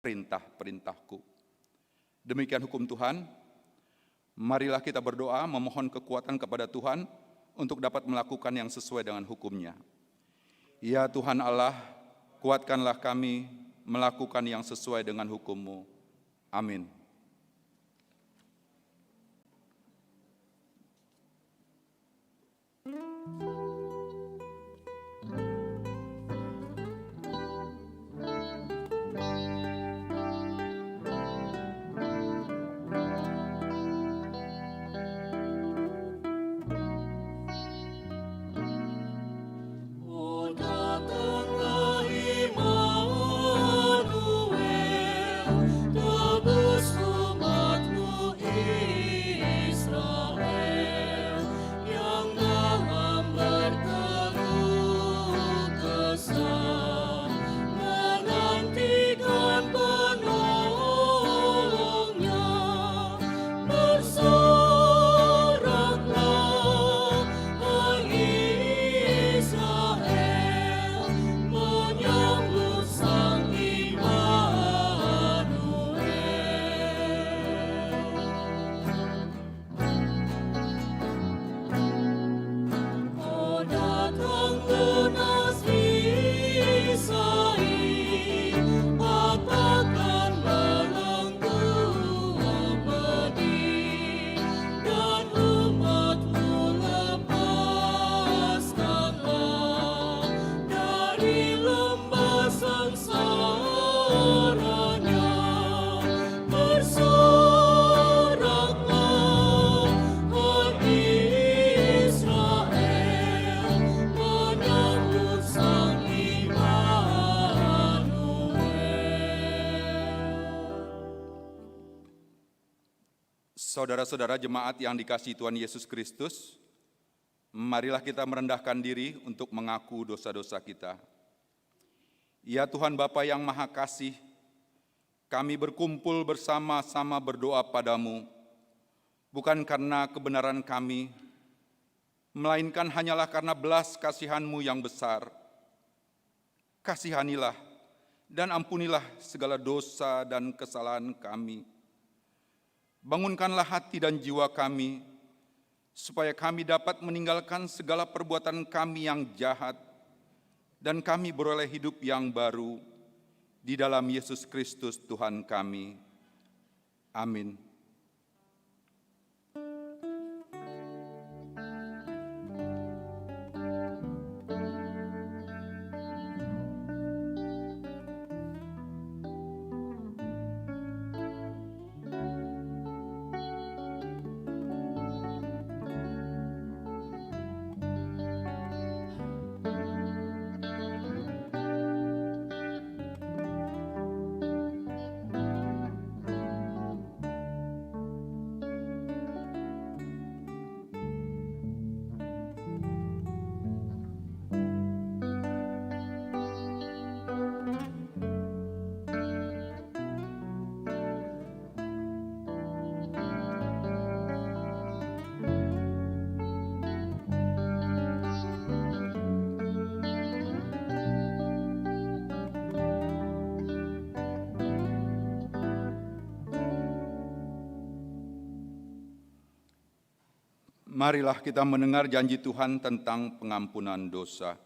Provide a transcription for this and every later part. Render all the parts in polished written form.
perintah-perintahku. Demikian hukum Tuhan. Marilah kita berdoa memohon kekuatan kepada Tuhan untuk dapat melakukan yang sesuai dengan hukum-Nya. Ya Tuhan Allah, kuatkanlah kami melakukan yang sesuai dengan hukum-Mu. Amin. Saudara-saudara jemaat yang dikasihi Tuhan Yesus Kristus, marilah kita merendahkan diri untuk mengaku dosa-dosa kita. Ya Tuhan Bapa yang Maha Kasih, kami berkumpul bersama-sama berdoa padamu, bukan karena kebenaran kami, melainkan hanyalah karena belas kasihan-Mu yang besar. Kasihanilah dan ampunilah segala dosa dan kesalahan kami. Bangunkanlah hati dan jiwa kami, supaya kami dapat meninggalkan segala perbuatan kami yang jahat, dan kami beroleh hidup yang baru di dalam Yesus Kristus Tuhan kami. Amin. Marilah kita mendengar janji Tuhan tentang pengampunan dosa.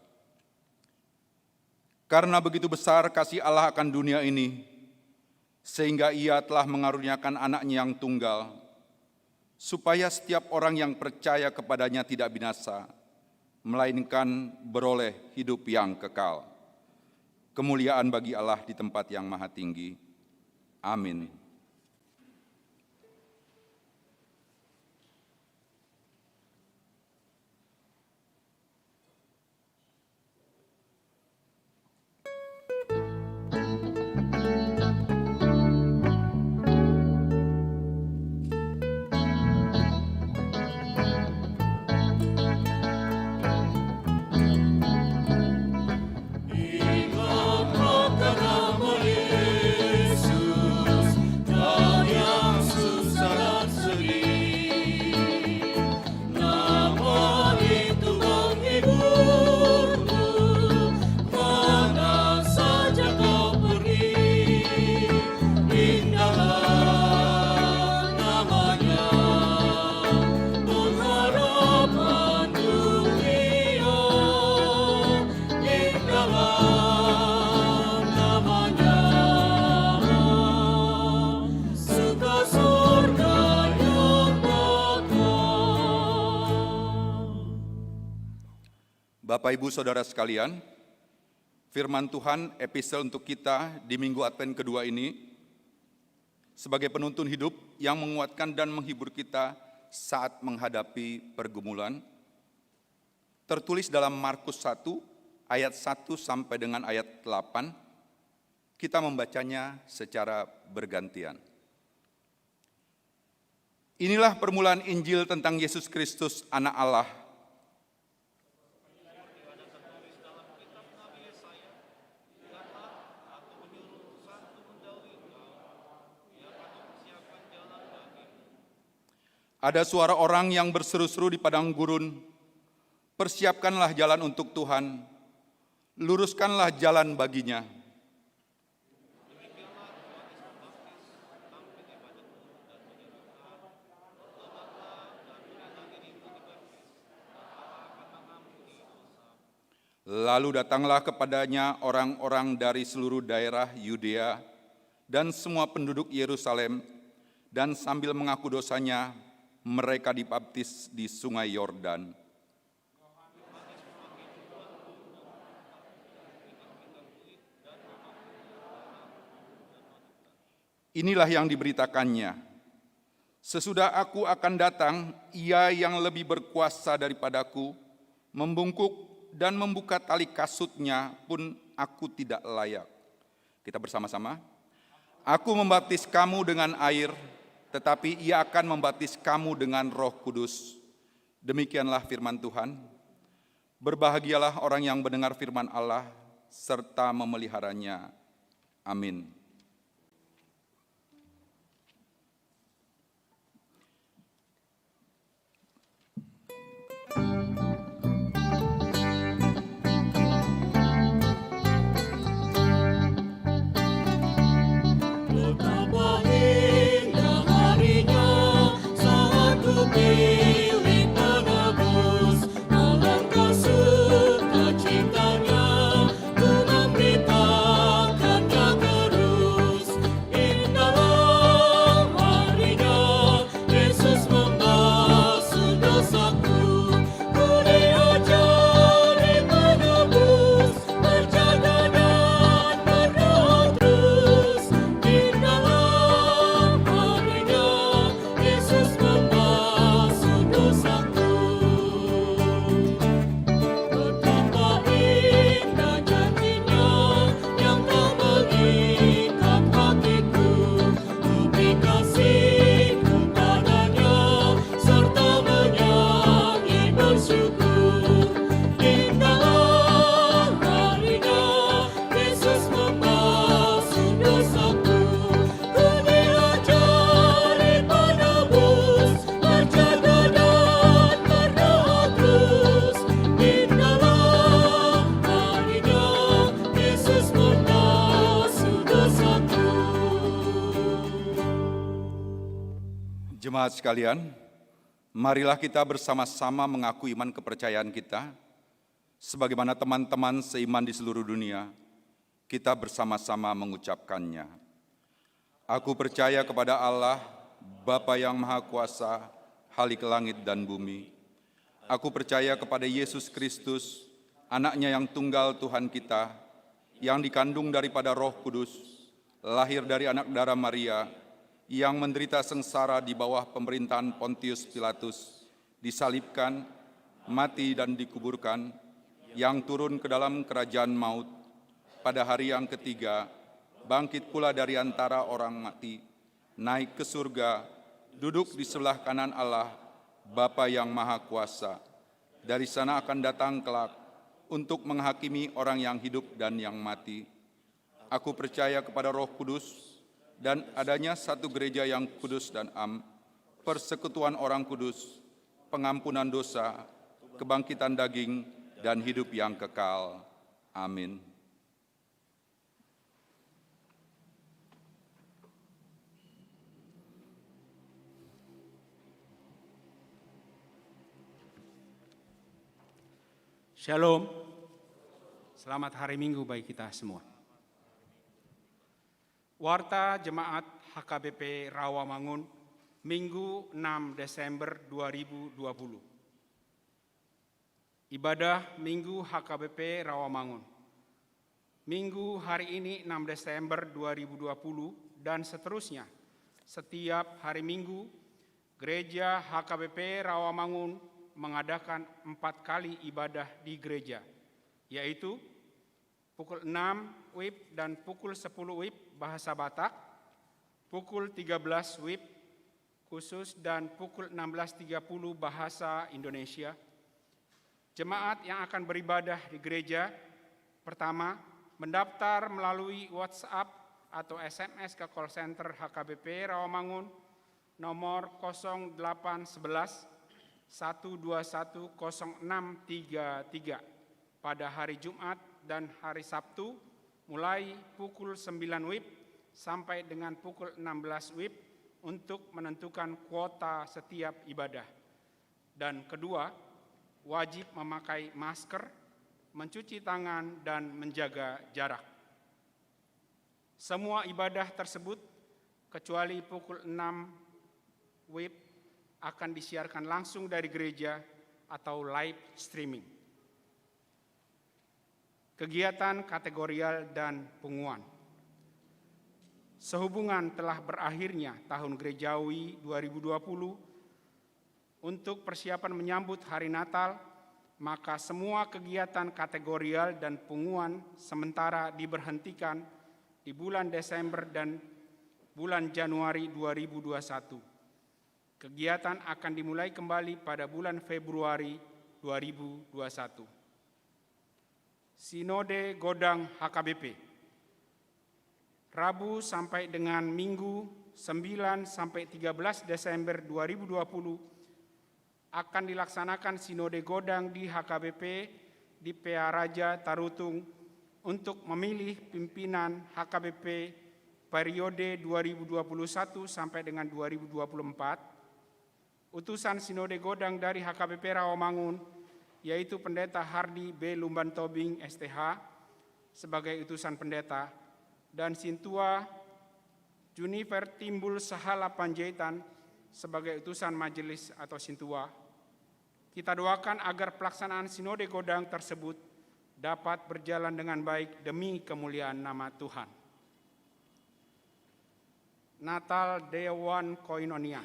Karena begitu besar kasih Allah akan dunia ini, sehingga Ia telah mengaruniakan anaknya yang tunggal, supaya setiap orang yang percaya kepadanya tidak binasa, melainkan beroleh hidup yang kekal. Kemuliaan bagi Allah di tempat yang maha tinggi. Amin. Bapak, Ibu, Saudara sekalian, firman Tuhan episode untuk kita di Minggu Advent kedua ini sebagai penuntun hidup yang menguatkan dan menghibur kita saat menghadapi pergumulan, tertulis dalam Markus 1 ayat 1 sampai dengan ayat 8. Kita membacanya secara bergantian. Inilah permulaan Injil tentang Yesus Kristus, Anak Allah. Ada suara orang yang berseru-seru di padang gurun, "Persiapkanlah jalan untuk Tuhan, luruskanlah jalan baginya." Lalu datanglah kepadanya orang-orang dari seluruh daerah Yudea dan semua penduduk Yerusalem, dan sambil mengaku dosanya, mereka dibaptis di Sungai Yordan. Inilah yang diberitakannya. Sesudah aku akan datang, Ia yang lebih berkuasa daripadaku, membungkuk dan membuka tali kasutnya pun aku tidak layak. Kita bersama-sama. Aku membaptis kamu dengan air, tetapi Ia akan membaptis kamu dengan Roh Kudus. Demikianlah firman Tuhan. Berbahagialah orang yang mendengar firman Allah serta memeliharanya. Amin. Jemaat sekalian, marilah kita bersama-sama mengaku iman kepercayaan kita. Sebagaimana teman-teman seiman di seluruh dunia, kita bersama-sama mengucapkannya. Aku percaya kepada Allah, Bapa yang Maha Kuasa, Khalik langit dan bumi. Aku percaya kepada Yesus Kristus, Anaknya yang tunggal Tuhan kita, yang dikandung daripada Roh Kudus, lahir dari anak darah Maria, yang menderita sengsara di bawah pemerintahan Pontius Pilatus, disalibkan, mati dan dikuburkan, yang turun ke dalam kerajaan maut, pada hari yang ketiga, bangkit pula dari antara orang mati, naik ke surga, duduk di sebelah kanan Allah, Bapa yang Maha Kuasa. Dari sana akan datang kelak untuk menghakimi orang yang hidup dan yang mati. Aku percaya kepada Roh Kudus, dan adanya satu gereja yang kudus dan persekutuan orang kudus, pengampunan dosa, kebangkitan daging, dan hidup yang kekal. Amin. Shalom, selamat hari Minggu bagi kita semua. Warta Jemaat HKBP Rawamangun, Minggu 6 Desember 2020. Ibadah Minggu HKBP Rawamangun. Minggu hari ini 6 Desember 2020 dan seterusnya. Setiap hari Minggu, Gereja HKBP Rawamangun mengadakan 4 kali ibadah di gereja, yaitu pukul 6 WIB dan pukul 10 WIB bahasa Batak, pukul 13 WIB khusus dan pukul 16.30 bahasa Indonesia. Jemaat yang akan beribadah di gereja, pertama, mendaftar melalui WhatsApp atau SMS ke call center HKBP Rawamangun nomor 0811 121 0633 pada hari Jumat dan hari Sabtu mulai pukul 9 WIB sampai dengan pukul 16 WIB untuk menentukan kuota setiap ibadah. Dan kedua, wajib memakai masker, mencuci tangan, dan menjaga jarak. Semua ibadah tersebut, kecuali pukul 6 WIB, akan disiarkan langsung dari gereja atau live streaming. Kegiatan kategorial dan punguan. Sehubungan telah berakhirnya tahun gerejawi 2020, untuk persiapan menyambut hari Natal, maka semua kegiatan kategorial dan punguan sementara diberhentikan di bulan Desember dan bulan Januari 2021. Kegiatan akan dimulai kembali pada bulan Februari 2021. Sinode Godang HKBP. Rabu sampai dengan Minggu 9 sampai 13 Desember 2020 akan dilaksanakan Sinode Godang di HKBP di PA Raja Tarutung untuk memilih pimpinan HKBP periode 2021 sampai dengan 2024. Utusan Sinode Godang dari HKBP Rawamangun, yaitu Pendeta Hardi B. Lumban Tobing STH sebagai utusan pendeta, dan Sintua Junifer Timbul Sahala Panjaitan sebagai utusan majelis atau Sintua. Kita doakan agar pelaksanaan Sinode Godang tersebut dapat berjalan dengan baik demi kemuliaan nama Tuhan. Natal Dewan Koinonia.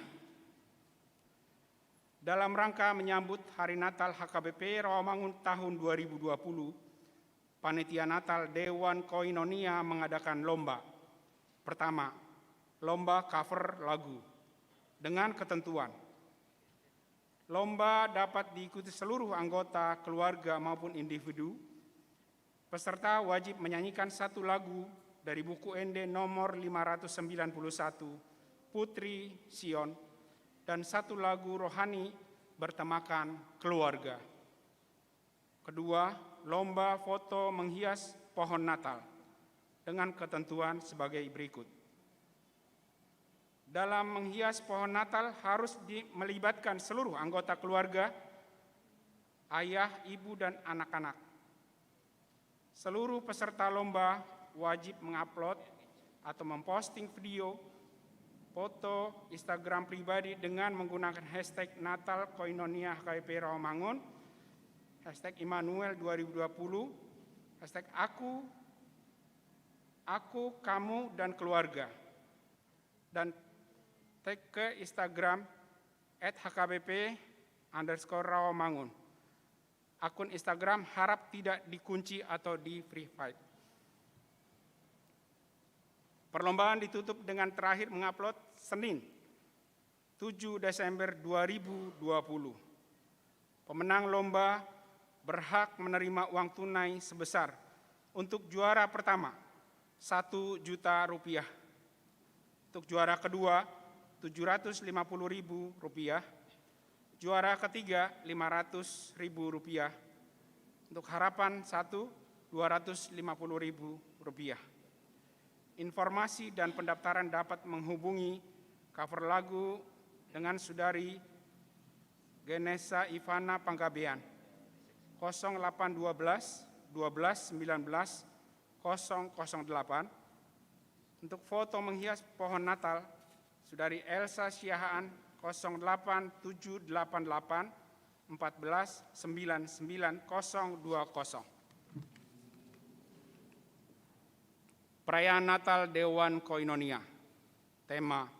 Dalam rangka menyambut Hari Natal HKBP Rawamangun tahun 2020, Panitia Natal Dewan Koinonia mengadakan lomba. Pertama, lomba cover lagu dengan ketentuan. Lomba dapat diikuti seluruh anggota keluarga maupun individu. Peserta wajib menyanyikan satu lagu dari buku Ende nomor 591, Putri Sion, dan satu lagu rohani bertemakan keluarga. Kedua, lomba foto menghias pohon Natal dengan ketentuan sebagai berikut. Dalam menghias pohon Natal harus melibatkan seluruh anggota keluarga, ayah, ibu, dan anak-anak. Seluruh peserta lomba wajib mengupload atau memposting video, foto Instagram pribadi dengan menggunakan hashtag Natal Koinonia HKBP Rawamangun, hashtag Immanuel 2020, hashtag aku, kamu, dan keluarga, dan tag ke Instagram @hkbp_Rawamangun. Akun Instagram harap tidak dikunci atau di-private. Perlombaan ditutup dengan terakhir mengupload Senin 7 Desember 2020. Pemenang lomba berhak menerima uang tunai sebesar untuk juara pertama Rp1 juta. Untuk juara kedua Rp750.000, juara ketiga Rp500.000, untuk harapan 1 Rp250.000. Informasi dan pendaftaran dapat menghubungi cover lagu dengan Saudari Genesa Ivana Panggabean 0812 12 19 008. Untuk foto menghias pohon Natal, Saudari Elsa Siahaan 08788 14-99020. Perayaan Natal Dewan Koinonia. Tema,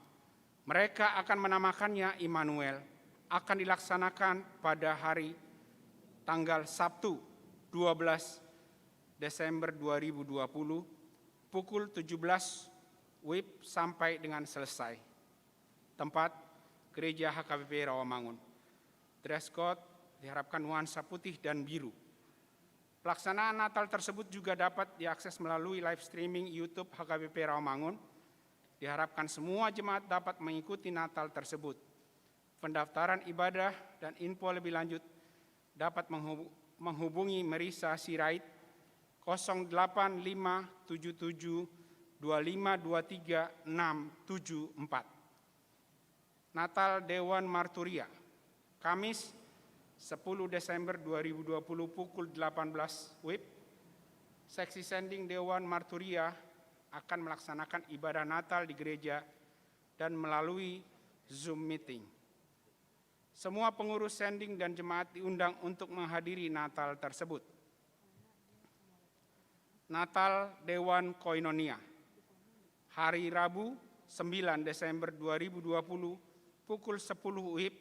mereka akan menamakannya Immanuel, akan dilaksanakan pada hari tanggal Sabtu 12 Desember 2020 pukul 17 WIB sampai dengan selesai. Tempat, Gereja HKBP Rawamangun. Dress code diharapkan nuansa putih dan biru. Pelaksanaan Natal tersebut juga dapat diakses melalui live streaming YouTube HKBP Rawamangun. Diharapkan semua jemaat dapat mengikuti Natal tersebut. Pendaftaran ibadah dan info lebih lanjut dapat menghubungi Marisa Sirait 085725236674. Natal Dewan Marturia, Kamis 10 Desember 2020 pukul 18 WIB. Seksi sending Dewan Marturia akan melaksanakan ibadah Natal di gereja dan melalui Zoom meeting. Semua pengurus sending dan jemaat diundang untuk menghadiri Natal tersebut. Natal Dewan Koinonia, hari Rabu 9 Desember 2020 pukul 10 WIB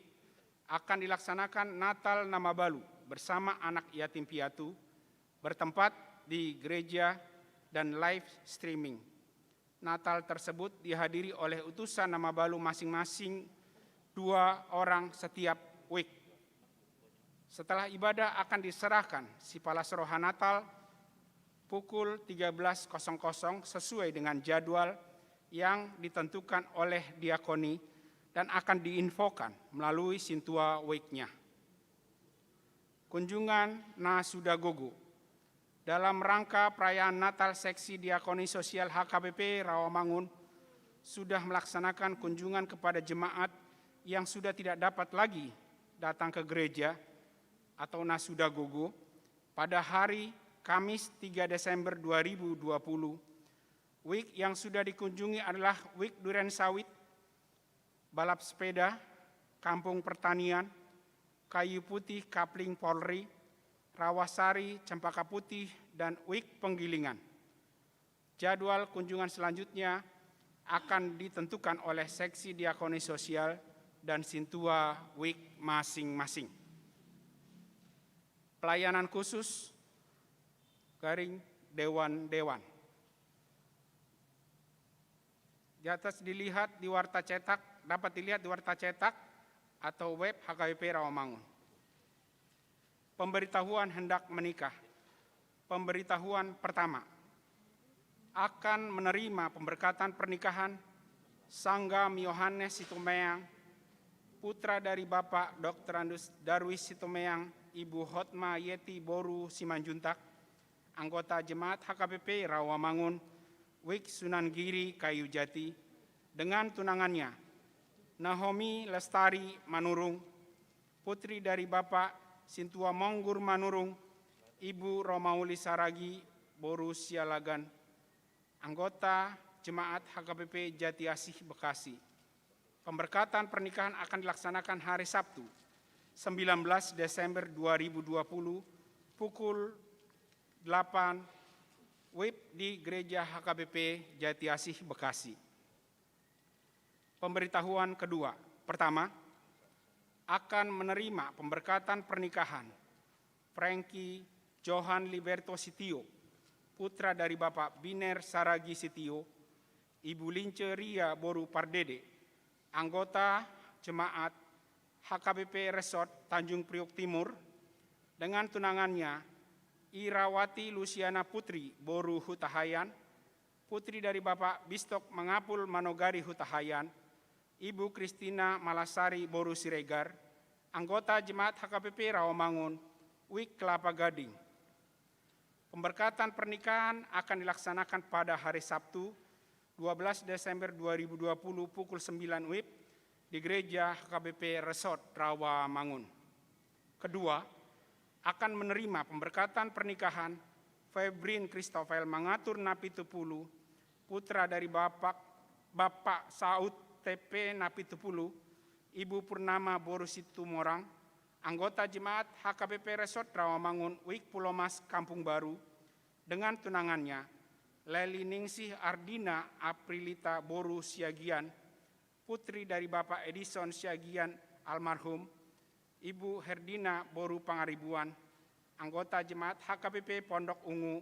akan dilaksanakan Natal Nama Balu bersama anak yatim piatu, bertempat di gereja dan live streaming. Natal tersebut dihadiri oleh utusan Nama Balu masing-masing 2 orang setiap week. Setelah ibadah akan diserahkan si Palas Roha Natal pukul 13.00 sesuai dengan jadwal yang ditentukan oleh diakoni dan akan diinfokan melalui Sintua Week-nya. Kunjungan Nasudagogo. Dalam rangka perayaan Natal Seksi Diakoni Sosial HKBP Rawamangun sudah melaksanakan kunjungan kepada jemaat yang sudah tidak dapat lagi datang ke gereja atau Nasudagogo pada hari Kamis 3 Desember 2020. Week yang sudah dikunjungi adalah Week Duren Sawit, balap sepeda, kampung pertanian, kayu putih Kapling Polri, Rawasari, Cempaka Putih, dan Week Penggilingan. Jadwal kunjungan selanjutnya akan ditentukan oleh seksi diakoni sosial dan Sintua Week masing-masing. Pelayanan khusus garing dewan-dewan. Di atas dilihat di warta cetak, dapat dilihat di warta cetak atau web HKBP Rawamangun. Pemberitahuan hendak menikah. Pemberitahuan pertama, akan menerima pemberkatan pernikahan Sanggam Yohanes Situmeang, putra dari Bapak Dr. Andus Darwis Situmeang, Ibu Hotma Yeti Boru Simanjuntak, anggota Jemaat HKBP Rawamangun, Wik Sunan Giri Kayu Jati, dengan tunangannya Nahomi Lestari Manurung, putri dari Bapak Sintua Monggur Manurung, Ibu Romauli Saragi Boru Sialagan, anggota Jemaat HKBP Jati Asih Bekasi. Pemberkatan pernikahan akan dilaksanakan hari Sabtu 19 Desember 2020 pukul 8 WIB di Gereja HKBP Jati Asih Bekasi. Pemberitahuan kedua, pertama, akan menerima pemberkatan pernikahan Frankie Johan Liberto Sitio, putra dari Bapak Biner Saragi Sitio, Ibu Lince Ria Boru Pardede, anggota Jemaat HKBP Resort Tanjung Priok Timur, dengan tunangannya Irawati Luciana Putri Boru Hutahayan, putri dari Bapak Bistok Mangapul Manogari Hutahayan, Ibu Kristina Malasari Boru Siregar, anggota Jemaat HKBP Rawamangun, Wik Kelapa Gading. Pemberkatan pernikahan akan dilaksanakan pada hari Sabtu 12 Desember 2020 pukul 9 WIB di Gereja HKBP Resort Rawamangun. Kedua, akan menerima pemberkatan pernikahan Febrin Christopher Mangatur Napitupulu, putra dari Bapak Saud TP Napitupulu, Ibu Purnama Boru Situmorang, anggota Jemaat HKBP Resort Rawamangun Wik Pulau Mas Kampung Baru dengan tunangannya Leli Ningsih Ardina Aprilita Boru Siagian, putri dari Bapak Edison Siagian almarhum, Ibu Herdina Boru Pangaribuan, anggota Jemaat HKBP Pondok Ungu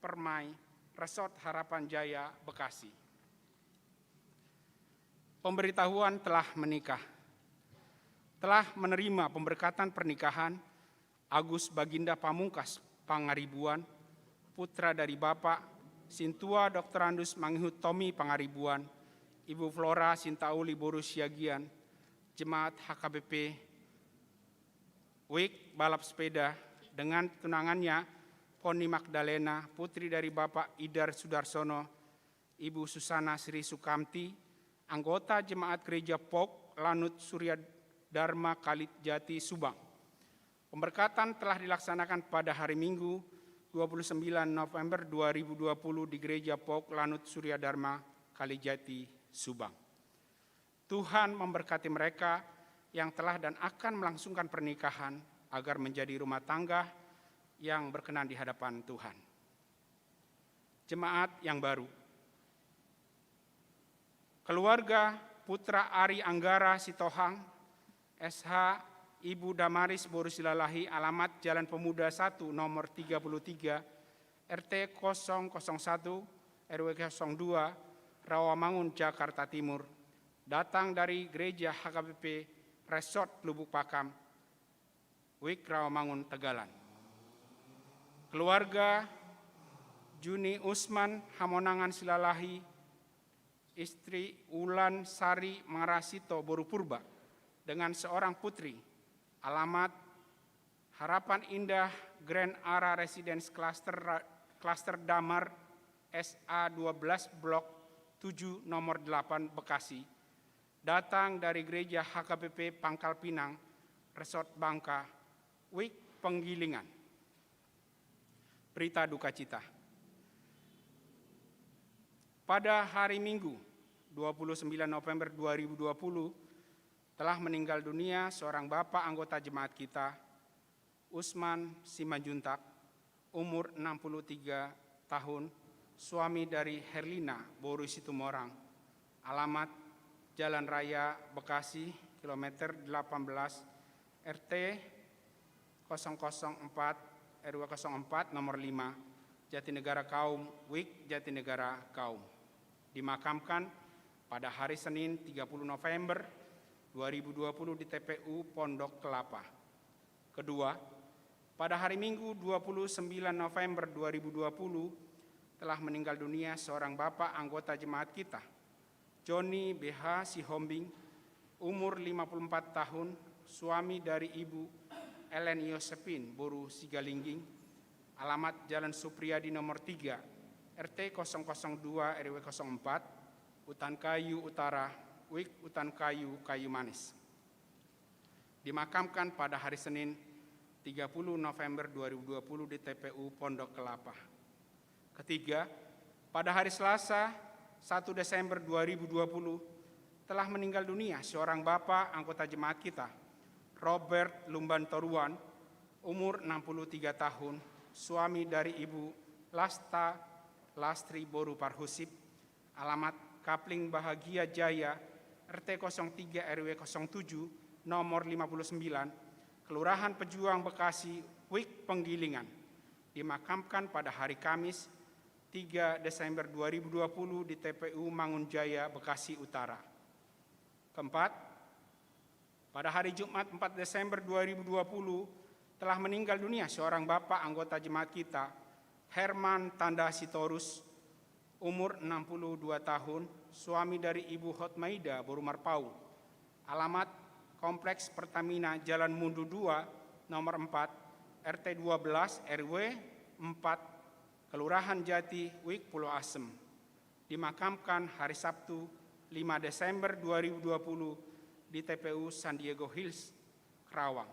Permai, Resort Harapan Jaya, Bekasi. Pemberitahuan telah menikah. Telah menerima pemberkatan pernikahan Agus Baginda Pamungkas Pangaribuan, putra dari Bapak Sintua Dr. Andus Manghut Tommy Pangaribuan, Ibu Flora Sintauli Boru Siagian, Jemaat HKBP Wik Balap Sepeda dengan tunangannya Poni Magdalena, putri dari Bapak Idar Sudarsono, Ibu Susana Sri Sukamti, anggota Jemaat Gereja POK Lanut Surya Dharma Kalitjati Subang. Pemberkatan telah dilaksanakan pada hari Minggu 29 November 2020 di Gereja POK Lanut Surya Dharma Kalitjati Subang. Tuhan memberkati mereka yang telah dan akan melangsungkan pernikahan agar menjadi rumah tangga yang berkenan di hadapan Tuhan. Jemaat yang baru. Keluarga Putra Ari Anggara Sitohang, SH Ibu Damaris Boru Silalahi, alamat Jalan Pemuda 1 nomor 33 RT 001 RW 02 Rawamangun Jakarta Timur, datang dari Gereja HKBP Resort Lubuk Pakam, Wik Rawamangun Tegalan. Keluarga Juni Usman Hamonangan Silalahi, istri Ulan Sari Marasito Boru Purba, dengan seorang putri, alamat Harapan Indah Grand Ara Residence Cluster Damar SA 12 Blok 7 nomor 8 Bekasi, datang dari Gereja HKBP Pangkal Pinang, Resort Bangka, Wik Penggilingan. Berita duka cita. Pada hari Minggu 29 November 2020, telah meninggal dunia seorang bapak anggota jemaat kita, Usman Simanjuntak, umur 63 tahun, suami dari Herlina Boru Situmorang, alamat Jalan Raya Bekasi, kilometer 18, RT 004, RW 04, nomor 5, Jatinegara Kaum, Wik Jatinegara Kaum. Dimakamkan pada hari Senin 30 November 2020 di TPU Pondok Kelapa. Kedua, pada hari Minggu 29 November 2020 telah meninggal dunia seorang bapak anggota jemaat kita, Joni BH Sihombing, umur 54 tahun, suami dari Ibu Ellen Yosepin Boru Sigalingging, alamat Jalan Supriyadi nomor 3, RT 002 RW 04, Utan Kayu Utara, Wik Utan Kayu, Kayu Manis. Dimakamkan pada hari Senin 30 November 2020 di TPU Pondok Kelapa. Ketiga, pada hari Selasa 1 Desember 2020 telah meninggal dunia seorang bapak anggota jemaat kita, Robert Lumban Toruan, umur 63 tahun, suami dari Ibu Lasta Lastri Boru Parhusip, alamat Kapling Bahagia Jaya, RT 03 RW 07, nomor 59, Kelurahan Pejuang Bekasi, Wik Penggilingan, dimakamkan pada hari Kamis 3 Desember 2020 di TPU Mangunjaya, Bekasi Utara. Keempat, pada hari Jumat 4 Desember 2020 telah meninggal dunia seorang bapak anggota jemaat kita, Herman Tanda Sitorus, umur 62 tahun, suami dari Ibu Hotmaida Boru Marpau, alamat Kompleks Pertamina Jalan Mundu 2, nomor 4, RT 12 RW 4, Kelurahan Jati, Wik Pulau Asem, dimakamkan hari Sabtu 5 Desember 2020 di TPU San Diego Hills, Kerawang.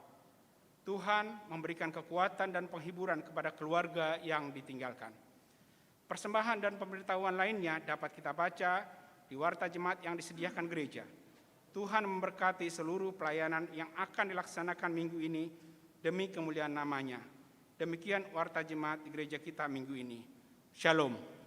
Tuhan memberikan kekuatan dan penghiburan kepada keluarga yang ditinggalkan. Persembahan dan pemberitahuan lainnya dapat kita baca di warta jemaat yang disediakan gereja. Tuhan memberkati seluruh pelayanan yang akan dilaksanakan minggu ini demi kemuliaan nama-Nya. Demikian warta jemaat di gereja kita minggu ini. Shalom.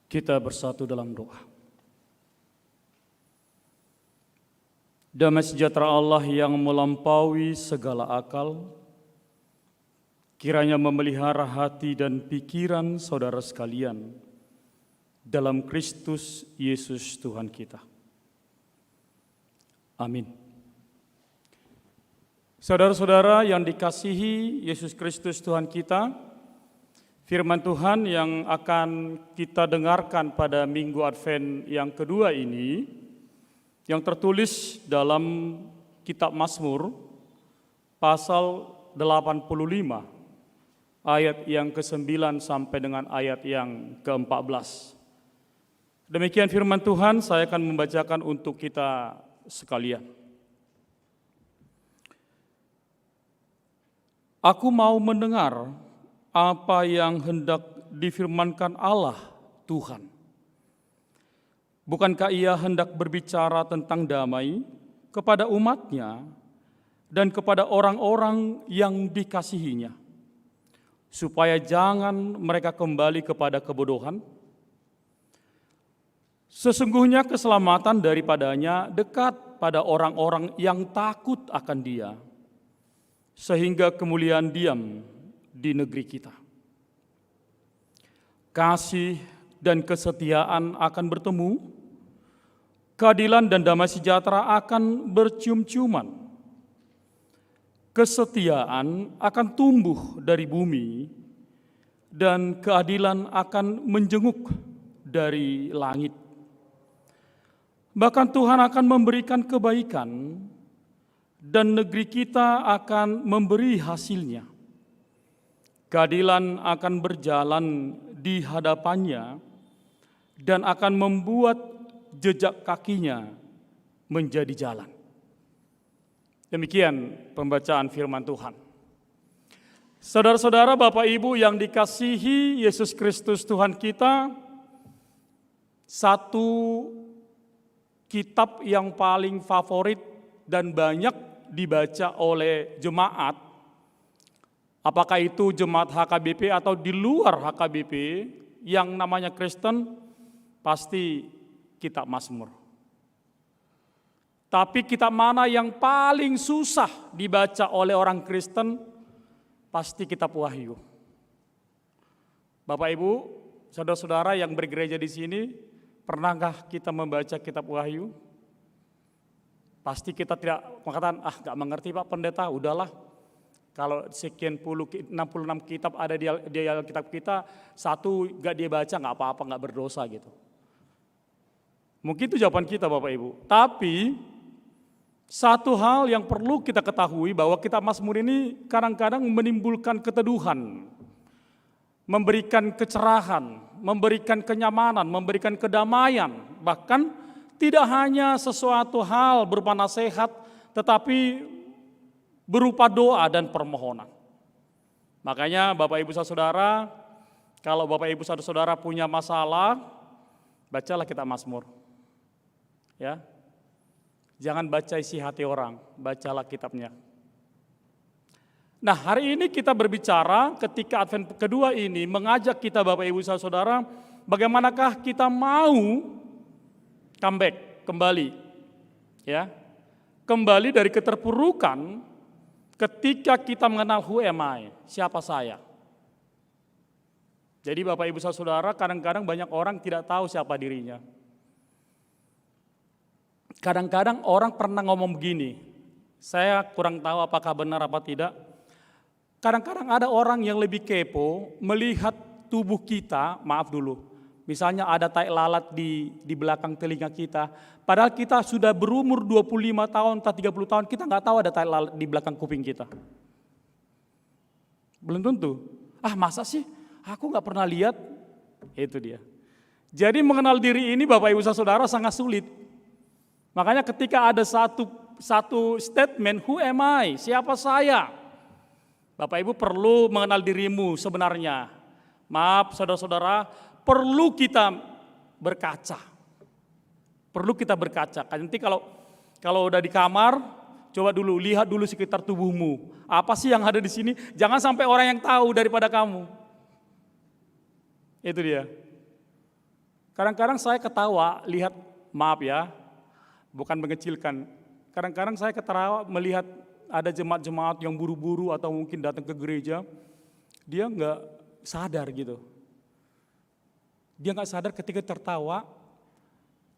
Kita bersatu dalam doa. Damai sejahtera Allah yang melampaui segala akal, kiranya memelihara hati dan pikiran saudara sekalian dalam Kristus Yesus Tuhan kita. Amin. Saudara-saudara yang dikasihi Yesus Kristus Tuhan kita, firman Tuhan yang akan kita dengarkan pada Minggu Advent yang kedua ini, yang tertulis dalam kitab Mazmur, pasal 85, ayat yang ke-9 sampai dengan ayat yang ke-14. Demikian firman Tuhan, saya akan membacakan untuk kita sekalian. Aku mau mendengar apa yang hendak difirmankan Allah Tuhan. Bukankah Ia hendak berbicara tentang damai kepada umat-Nya dan kepada orang-orang yang dikasihi-Nya, supaya jangan mereka kembali kepada kebodohan? Sesungguhnya keselamatan daripadanya dekat pada orang-orang yang takut akan Dia, sehingga kemuliaan diam di negeri kita. Kasih dan kesetiaan akan bertemu, keadilan dan damai sejahtera akan bercium-ciuman. Kesetiaan akan tumbuh dari bumi, dan keadilan akan menjenguk dari langit. Bahkan Tuhan akan memberikan kebaikan, dan negeri kita akan memberi hasilnya. Keadilan akan berjalan di hadapannya dan akan membuat jejak kakinya menjadi jalan. Demikian pembacaan firman Tuhan. Saudara-saudara, Bapak Ibu yang dikasihi Yesus Kristus Tuhan kita, satu kitab yang paling favorit dan banyak dibaca oleh jemaat, apakah itu jemaat HKBP atau di luar HKBP yang namanya Kristen, pasti kitab Mazmur. Tapi kitab mana yang paling susah dibaca oleh orang Kristen? Pasti kitab Wahyu. Bapak Ibu, saudara-saudara yang bergereja di sini, pernahkah kita membaca kitab Wahyu? Pasti kita tidak mengatakan, gak mengerti Pak Pendeta, udahlah. Kalau sekian 66 kitab ada di Alkitab kita, satu gak dia baca gak apa-apa, gak berdosa gitu. Mungkin itu jawaban kita Bapak Ibu. Tapi satu hal yang perlu kita ketahui bahwa kitab Mazmur ini kadang-kadang menimbulkan keteduhan, memberikan kecerahan, memberikan kenyamanan, memberikan kedamaian. Bahkan tidak hanya sesuatu hal berupa nasihat, tetapi berupa doa dan permohonan. Makanya Bapak Ibu Saudara, kalau Bapak Ibu Saudara punya masalah, bacalah kitab Mazmur. Ya. Jangan baca isi hati orang, bacalah kitabnya. Nah, hari ini kita berbicara ketika Advent kedua ini mengajak kita Bapak Ibu Saudara, bagaimanakah kita mau comeback kembali, ya, kembali dari keterpurukan ketika kita mengenal who am I, siapa saya. Jadi Bapak Ibu Saudara, kadang-kadang banyak orang tidak tahu siapa dirinya. Kadang-kadang orang pernah ngomong begini, saya kurang tahu apakah benar apa tidak. Kadang-kadang ada orang yang lebih kepo melihat tubuh kita, maaf dulu, misalnya ada tai lalat di belakang telinga kita, padahal kita sudah berumur 25 tahun atau 30 tahun, kita nggak tahu ada tai lalat di belakang kuping kita. Belum tentu. Ah, masa sih? Aku nggak pernah lihat. Itu dia. Jadi mengenal diri ini Bapak Ibu Saudara sangat sulit. Makanya ketika ada satu statement, who am I? Siapa saya? Bapak Ibu perlu mengenal dirimu sebenarnya. Maaf saudara-saudara, perlu kita berkaca. Perlu kita berkaca. Nanti kalau udah di kamar, coba dulu lihat dulu sekitar tubuhmu. Apa sih yang ada di sini? Jangan sampai orang yang tahu daripada kamu. Itu dia. Kadang-kadang saya ketawa lihat, maaf ya, bukan mengecilkan. Kadang-kadang saya ketawa melihat ada jemaat-jemaat yang buru-buru atau mungkin datang ke gereja, dia nggak sadar gitu. Dia nggak sadar ketika tertawa,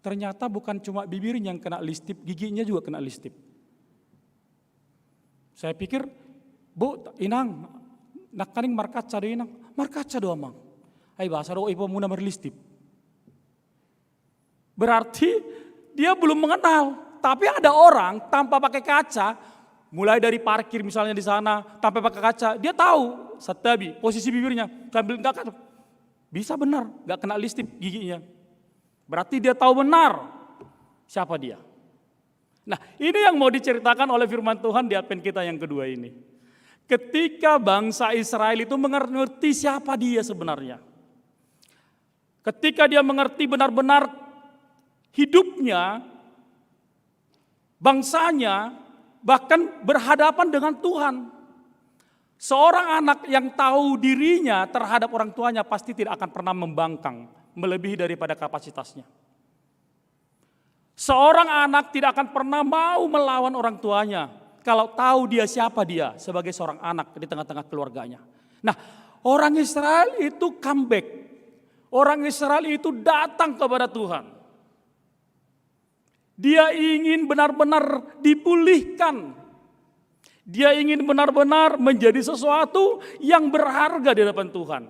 ternyata bukan cuma bibirnya yang kena listip, giginya juga kena listip. Saya pikir, Bu, inang, nak kaning markaca do inang, markaca do amang. Ay bahasa do ipo muna merlistip. Berarti dia belum mengenal, tapi ada orang tanpa pakai kaca, mulai dari parkir misalnya di sana, tanpa pakai kaca, dia tahu satabi posisi bibirnya, sambil enggak bisa benar, enggak kena listip giginya. Berarti dia tahu benar siapa dia. Nah, ini yang mau diceritakan oleh firman Tuhan di Advent kita yang kedua ini. Ketika bangsa Israel itu mengerti siapa dia sebenarnya. Ketika dia mengerti benar-benar hidupnya, bangsanya, bahkan berhadapan dengan Tuhan. Seorang anak yang tahu dirinya terhadap orang tuanya pasti tidak akan pernah membangkang melebihi daripada kapasitasnya. Seorang anak tidak akan pernah mau melawan orang tuanya kalau tahu dia siapa dia sebagai seorang anak di tengah-tengah keluarganya. Nah, orang Israel itu comeback. Orang Israel itu datang kepada Tuhan. Dia ingin benar-benar dipulihkan. Dia ingin benar-benar menjadi sesuatu yang berharga di hadapan Tuhan.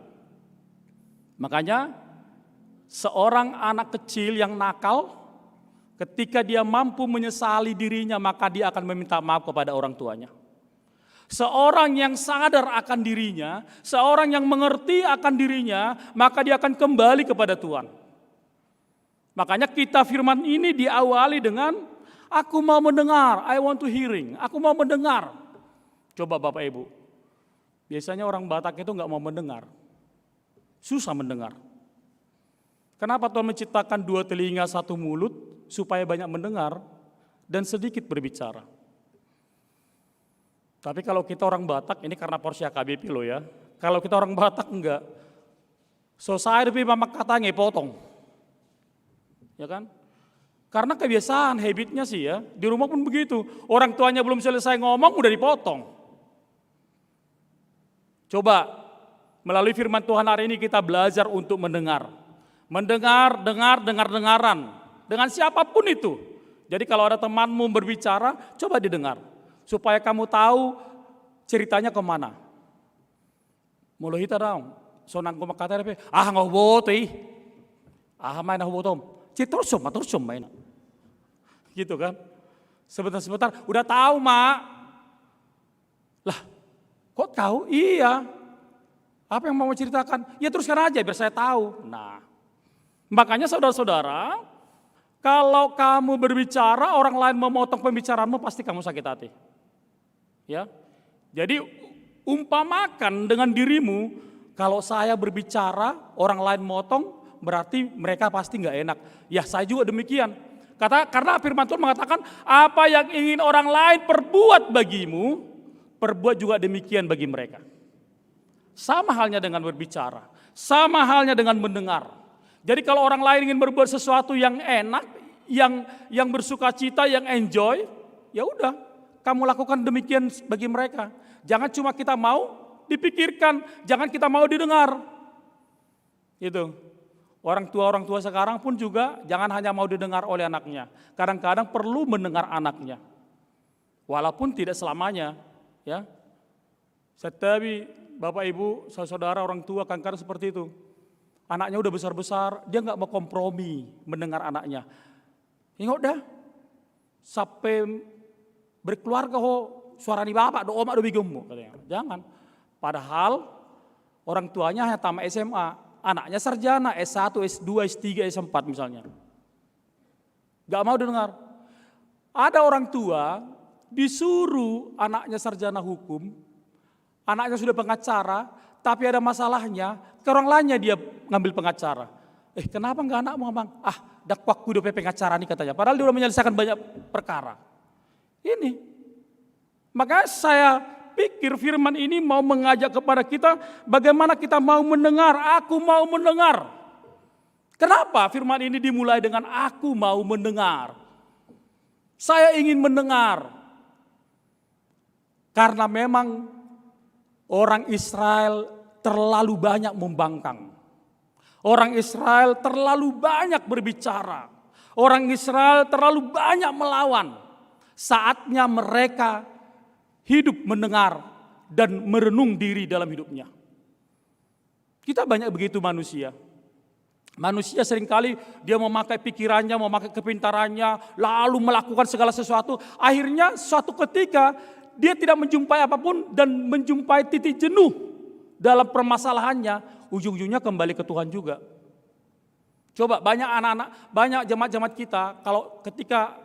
Makanya seorang anak kecil yang nakal, ketika dia mampu menyesali dirinya, maka dia akan meminta maaf kepada orang tuanya. Seorang yang sadar akan dirinya, seorang yang mengerti akan dirinya, maka dia akan kembali kepada Tuhan. Makanya kita firman ini diawali dengan, aku mau mendengar, I want to hearing, aku mau mendengar. Coba Bapak Ibu, biasanya orang Batak itu nggak mau mendengar, susah mendengar. Kenapa Tuhan menciptakan 2 telinga 1 mulut supaya banyak mendengar dan sedikit berbicara? Tapi kalau kita orang Batak, ini karena porsi AKBP loh ya, kalau kita orang Batak enggak, so saya lebih mamak katanya potong. Ya kan? Karena kebiasaan, habitnya sih ya, di rumah pun begitu. Orang tuanya belum selesai ngomong udah dipotong. Coba melalui firman Tuhan hari ini kita belajar untuk mendengar. Dengaran dengan siapapun itu. Jadi kalau ada temanmu berbicara, coba didengar. Supaya kamu tahu ceritanya kemana. Mulai kita dong, sonang ko makata ngobotoi. Main ngobotom. Terus main. Gitu kan. Sebentar, udah tahu mak. Lah, kok tahu? Iya. Apa yang mau ceritakan? Ya teruskan aja biar saya tahu. Nah, makanya saudara-saudara, kalau kamu berbicara, orang lain memotong pembicaraanmu, pasti kamu sakit hati. Ya, jadi umpamakan dengan dirimu, kalau saya berbicara, orang lain motong, berarti mereka pasti nggak enak. Ya saya juga demikian. Karena firman Tuhan mengatakan, apa yang ingin orang lain perbuat bagimu, perbuat juga demikian bagi mereka. Sama halnya dengan berbicara, sama halnya dengan mendengar. Jadi kalau orang lain ingin berbuat sesuatu yang enak, yang bersuka cita, yang enjoy, ya udah, kamu lakukan demikian bagi mereka. Jangan cuma kita mau dipikirkan, jangan kita mau didengar. Itu. Orang tua sekarang pun juga jangan hanya mau didengar oleh anaknya. Kadang-kadang perlu mendengar anaknya. Walaupun tidak selamanya, ya. Tetapi Bapak Ibu, saudara orang tua kadang-kadang seperti itu. Anaknya udah besar-besar, dia nggak mau kompromi mendengar anaknya. Ingat dah, sampai berkeluarga suara di bapak, do omak do bigemu, katanya. Jangan. Padahal orang tuanya hanya tamat SMA. Anaknya sarjana, S1, S2, S3, S4 misalnya. Gak mau dengar. Ada orang tua disuruh anaknya sarjana hukum, anaknya sudah pengacara, tapi ada masalahnya, ke orang lainnya dia ngambil pengacara. Kenapa enggak anakmu bang? Dakwakku udah pengacara nih katanya. Padahal dia udah menyelesaikan banyak perkara. Ini. Makanya saya pikir firman ini mau mengajak kepada kita bagaimana kita mau mendengar, aku mau mendengar. Kenapa firman ini dimulai dengan aku mau mendengar? Saya ingin mendengar. Karena memang orang Israel terlalu banyak membangkang. Orang Israel terlalu banyak berbicara. Orang Israel terlalu banyak melawan. Saatnya mereka hidup mendengar dan merenung diri dalam hidupnya. Kita banyak begitu manusia. Manusia seringkali dia memakai pikirannya, memakai kepintarannya, lalu melakukan segala sesuatu. Akhirnya suatu ketika dia tidak menjumpai apapun dan menjumpai titik jenuh dalam permasalahannya. Ujung-ujungnya kembali ke Tuhan juga. Coba banyak anak-anak, banyak jemaat-jemaat kita kalau ketika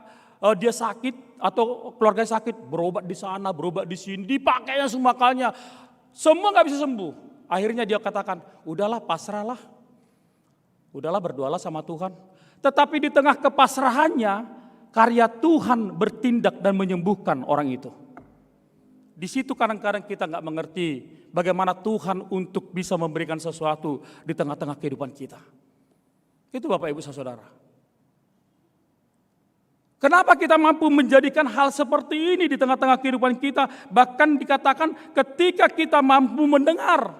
dia sakit atau keluarga sakit, berobat di sana, berobat di sini, dipakainya semua akalnya, semua nggak bisa sembuh. Akhirnya dia katakan, udahlah pasrahlah, udahlah berdoalah sama Tuhan. Tetapi di tengah kepasrahannya, karya Tuhan bertindak dan menyembuhkan orang itu. Di situ kadang-kadang kita nggak mengerti bagaimana Tuhan untuk bisa memberikan sesuatu di tengah-tengah kehidupan kita. Itu Bapak Ibu Saudara. Kenapa kita mampu menjadikan hal seperti ini di tengah-tengah kehidupan kita? Bahkan dikatakan ketika kita mampu mendengar,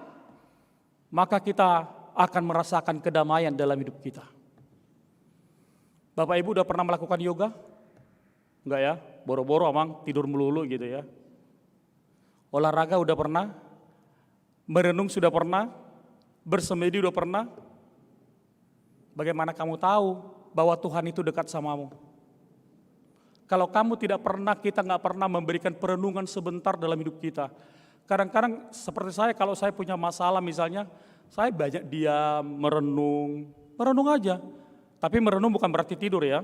maka kita akan merasakan kedamaian dalam hidup kita. Bapak Ibu udah pernah melakukan yoga? Enggak ya? Boro-boro amang tidur melulu gitu ya. Olahraga udah pernah? Merenung sudah pernah? Bersemedi udah pernah? Bagaimana kamu tahu bahwa Tuhan itu dekat samamu? Kalau kamu tidak pernah, kita nggak pernah memberikan perenungan sebentar dalam hidup kita. Kadang-kadang seperti saya, kalau saya punya masalah misalnya, saya banyak diam, merenung aja. Tapi merenung bukan berarti tidur ya.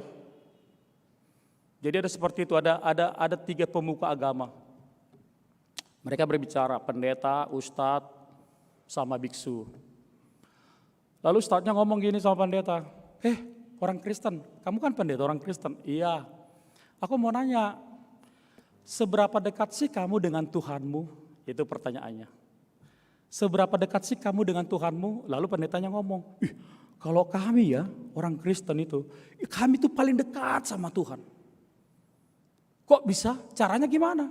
Jadi ada seperti itu, ada 3 pemuka agama. Mereka berbicara, pendeta, ustadz, sama biksu. Lalu ustadznya ngomong gini sama pendeta, orang Kristen, kamu kan pendeta orang Kristen? Iya. Aku mau nanya, seberapa dekat sih kamu dengan Tuhanmu? Itu pertanyaannya. Seberapa dekat sih kamu dengan Tuhanmu? Lalu pendetanya ngomong, kalau kami ya orang Kristen itu, kami itu paling dekat sama Tuhan. Kok bisa? Caranya gimana?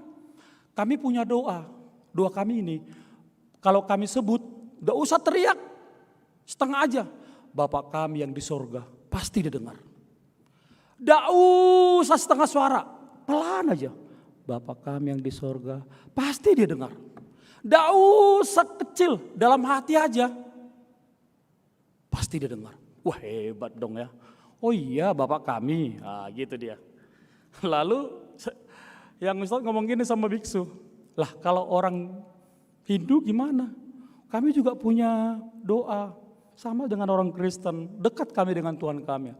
Kami punya doa kami ini, kalau kami sebut, gak usah teriak, setengah aja. Bapa kami yang di sorga, pasti didengar. Gak usah setengah suara, pelan aja. Bapa kami yang di sorga, pasti dia dengar. Gak usah kecil, dalam hati aja, pasti dia dengar. Wah hebat dong ya. Oh iya Bapak kami, gitu dia. Lalu yang Ustaz ngomong gini sama biksu, lah kalau orang Hindu gimana? Kami juga punya doa, sama dengan orang Kristen, dekat kami dengan Tuhan kami.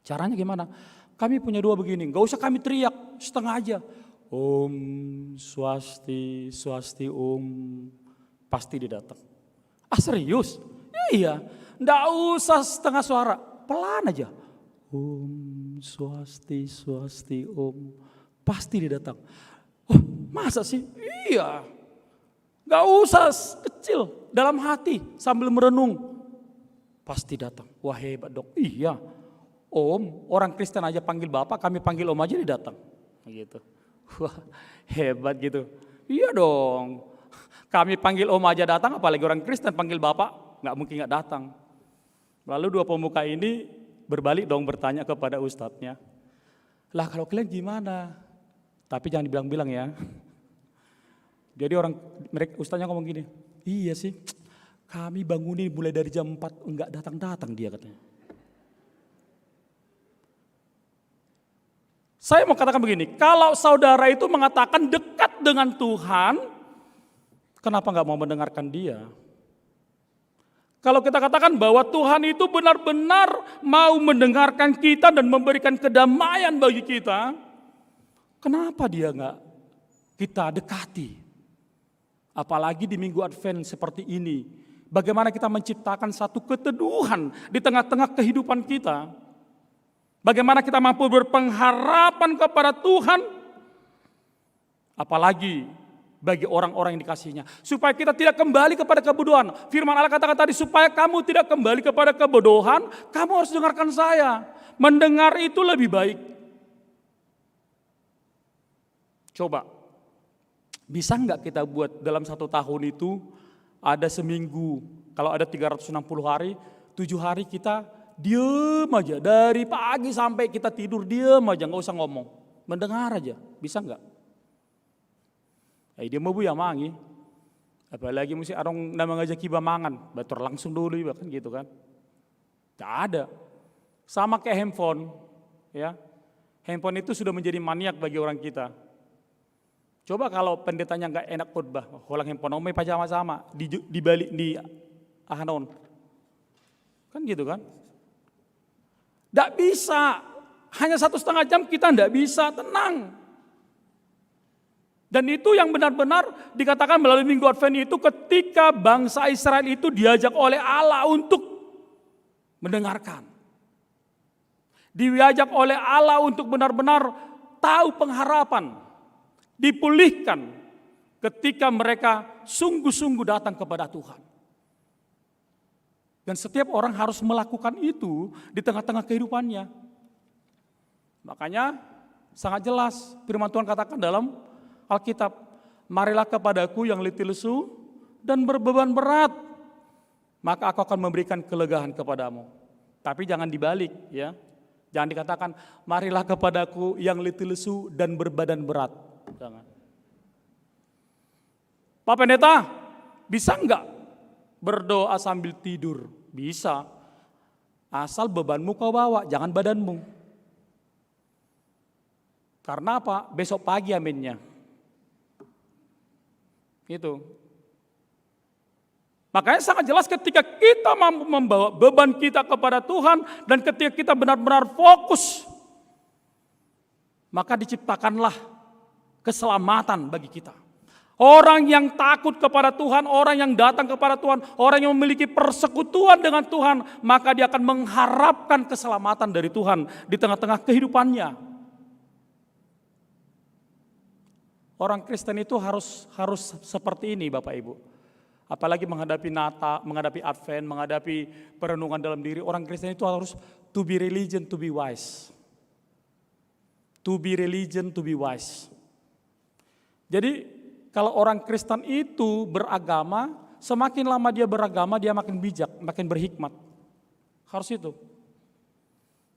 Caranya gimana? Kami punya doa begini, gak usah kami teriak, setengah aja. Om swasti, swasti om, pasti dia datang. Serius? Iya, gak usah setengah suara, pelan aja. Om swasti, swasti om, pasti dia datang. Oh masa sih? Iya. Gak usah kecil, dalam hati sambil merenung. Pasti datang. Wah hebat dok. Iya. Om, orang Kristen aja panggil Bapak, kami panggil Om aja dia datang. Gitu. Wah hebat gitu. Iya dong. Kami panggil Om aja datang, apalagi orang Kristen panggil Bapak, nggak mungkin nggak datang. Lalu dua pemuka ini berbalik dong bertanya kepada ustadznya. Lah kalau kalian gimana? Tapi jangan dibilang-bilang ya. Jadi ustadznya ngomong gini, iya sih kami bangunin mulai dari jam 4 enggak datang-datang dia katanya. Saya mau katakan begini, kalau saudara itu mengatakan dekat dengan Tuhan, kenapa nggak mau mendengarkan dia? Kalau kita katakan bahwa Tuhan itu benar-benar mau mendengarkan kita dan memberikan kedamaian bagi kita, kenapa dia nggak kita dekati? Apalagi di Minggu Advent seperti ini, bagaimana kita menciptakan satu keteduhan di tengah-tengah kehidupan kita? Bagaimana kita mampu berpengharapan kepada Tuhan? Apalagi bagi orang-orang yang dikasihinya. Supaya kita tidak kembali kepada kebodohan. Firman Allah katakan tadi, supaya kamu tidak kembali kepada kebodohan, kamu harus dengarkan saya. Mendengar itu lebih baik. Coba, bisa nggak kita buat dalam 1 tahun itu, ada seminggu, kalau ada 360 hari, 7 hari kita diem aja. Dari pagi sampai kita tidur diem aja, nggak usah ngomong. Mendengar aja, bisa nggak? Dia mau ya mangi, apalagi mesti orang nama ngajak kiba mangan, batur langsung dulu kan gitu kan. Tidak ada. Sama kayak handphone, ya. Handphone itu sudah menjadi maniak bagi orang kita. Coba kalau pendetanya nggak enak khotbah, holang handphone omai pajama sama di balik di ahanon, kan gitu kan? Tidak bisa, hanya 1,5 jam kita tidak bisa tenang. Dan itu yang benar-benar dikatakan melalui Minggu Advent itu ketika bangsa Israel itu diajak oleh Allah untuk mendengarkan. Diajak oleh Allah untuk benar-benar tahu pengharapan. Dipulihkan ketika mereka sungguh-sungguh datang kepada Tuhan. Dan setiap orang harus melakukan itu di tengah-tengah kehidupannya. Makanya sangat jelas firman Tuhan katakan dalam Alkitab, marilah kepadaku yang letih lesu dan berbeban berat, maka aku akan memberikan kelegaan kepadamu. Tapi jangan dibalik ya, jangan dikatakan marilah kepadaku yang letih lesu dan berbadan berat. Jangan. Pak Pendeta, bisa enggak berdoa sambil tidur? Bisa, asal bebanmu kau bawa, jangan badanmu. Karena apa? Besok pagi aminnya. Itu. Makanya sangat jelas ketika kita mampu membawa beban kita kepada Tuhan dan ketika kita benar-benar fokus, maka diciptakanlah keselamatan bagi kita. Orang yang takut kepada Tuhan, orang yang datang kepada Tuhan, orang yang memiliki persekutuan dengan Tuhan, maka dia akan mengharapkan keselamatan dari Tuhan di tengah-tengah kehidupannya. Orang Kristen itu harus seperti ini Bapak Ibu. Apalagi menghadapi Natal, menghadapi Advent, menghadapi perenungan dalam diri. Orang Kristen itu harus to be religion, to be wise. To be religion, to be wise. Jadi kalau orang Kristen itu beragama, semakin lama dia beragama dia makin bijak, makin berhikmat. Harus itu.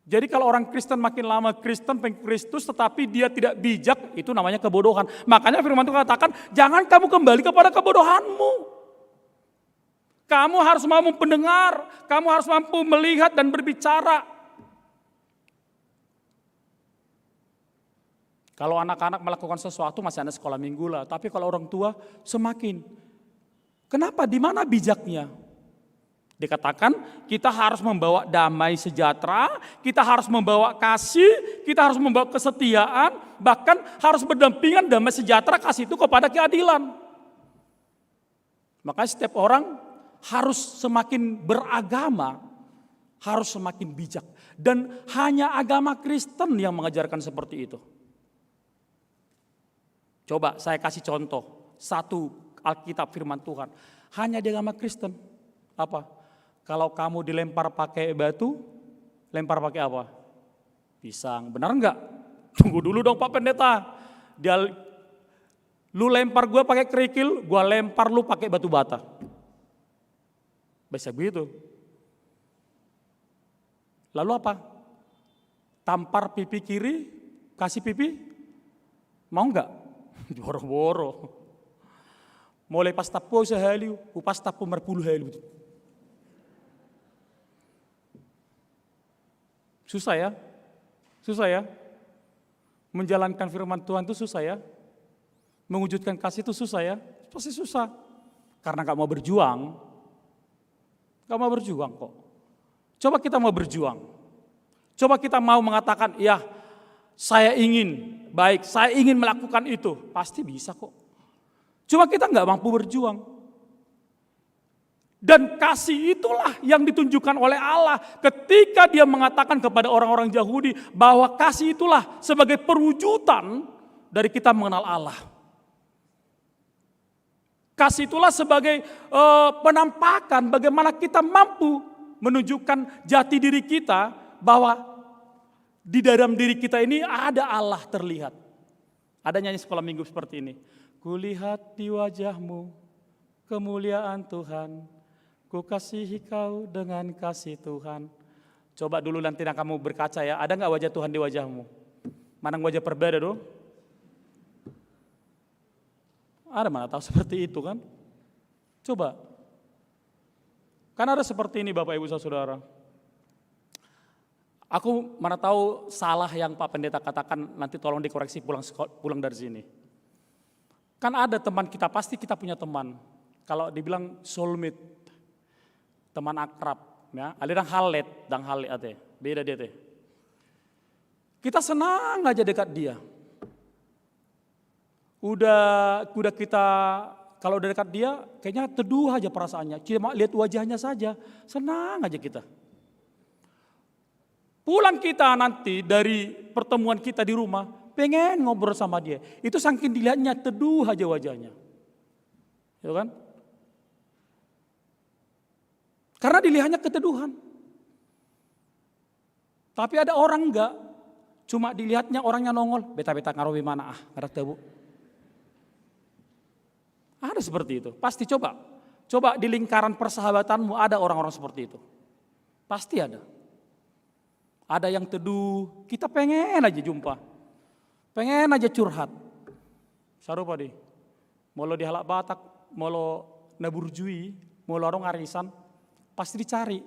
Jadi kalau orang Kristen makin lama Kristen pengkristus tetapi dia tidak bijak, itu namanya kebodohan. Makanya firman Tuhan katakan, jangan kamu kembali kepada kebodohanmu. Kamu harus mampu mendengar, kamu harus mampu melihat dan berbicara. Kalau anak-anak melakukan sesuatu masih ada sekolah minggu lah, tapi kalau orang tua semakin. Kenapa? Di mana bijaknya? Dikatakan kita harus membawa damai sejahtera, kita harus membawa kasih, kita harus membawa kesetiaan, bahkan harus berdampingan damai sejahtera kasih itu kepada keadilan. Maka setiap orang harus semakin beragama, harus semakin bijak. Dan hanya agama Kristen yang mengajarkan seperti itu. Coba saya kasih contoh, satu Alkitab firman Tuhan. Hanya di agama Kristen. Apa? Kalau kamu dilempar pakai batu, lempar pakai apa? Pisang. Benar enggak? Tunggu dulu dong Pak Pendeta. Lu lempar gue pakai kerikil, gue lempar lu pakai batu bata. Bisa begitu. Lalu apa? Tampar pipi kiri, kasih pipi, mau enggak? Boro-boro. Mulai pas tapo sehaliu, pas tapo merpuluh haliu. Susah ya? Susah ya? Menjalankan firman Tuhan itu susah ya? Mewujudkan kasih itu susah ya? Pasti susah. Karena gak mau berjuang. Gak mau berjuang kok. Coba kita mau berjuang. Coba kita mau mengatakan, ya saya ingin, baik saya ingin melakukan itu. Pasti bisa kok. Cuma kita gak mampu berjuang. Dan kasih itulah yang ditunjukkan oleh Allah ketika dia mengatakan kepada orang-orang Yahudi bahwa kasih itulah sebagai perwujudan dari kita mengenal Allah. Kasih itulah sebagai penampakan bagaimana kita mampu menunjukkan jati diri kita bahwa di dalam diri kita ini ada Allah terlihat. Ada nyanyi sekolah minggu seperti ini. Kulihat di wajahmu kemuliaan Tuhan, ku kasihi kau dengan kasih Tuhan. Coba dulu nanti kamu berkaca ya, ada nggak wajah Tuhan di wajahmu? Mana wajah berbeda dong? Ada mana tahu seperti itu kan? Coba. Kan ada seperti ini Bapak Ibu Saudara. Aku mana tahu salah yang Pak Pendeta katakan, nanti tolong dikoreksi pulang dari sini. Kan ada teman kita, pasti kita punya teman. Kalau dibilang soulmate, teman akrab, ya, aliran halet, dan halet ate, beda dia teh. Kita senang aja dekat dia. Udah kita kalau udah dekat dia, kayaknya teduh aja perasaannya. Cuma lihat wajahnya saja, senang aja kita. Pulang kita nanti dari pertemuan kita di rumah, pengen ngobrol sama dia. Itu saking dilihatnya teduh aja wajahnya. Gitu kan? Karena dilihatnya keteduhan. Tapi ada orang enggak, cuma dilihatnya orangnya nongol, beta-beta ngaruh mana ngarak tebu. Ada seperti itu, pasti coba di lingkaran persahabatanmu ada orang-orang seperti itu. Pasti ada. Ada yang teduh, kita pengen aja jumpa. Pengen aja curhat. Sarupa deh. Molo di halak Batak, molo naburjui, molo orang arisan, pasti dicari.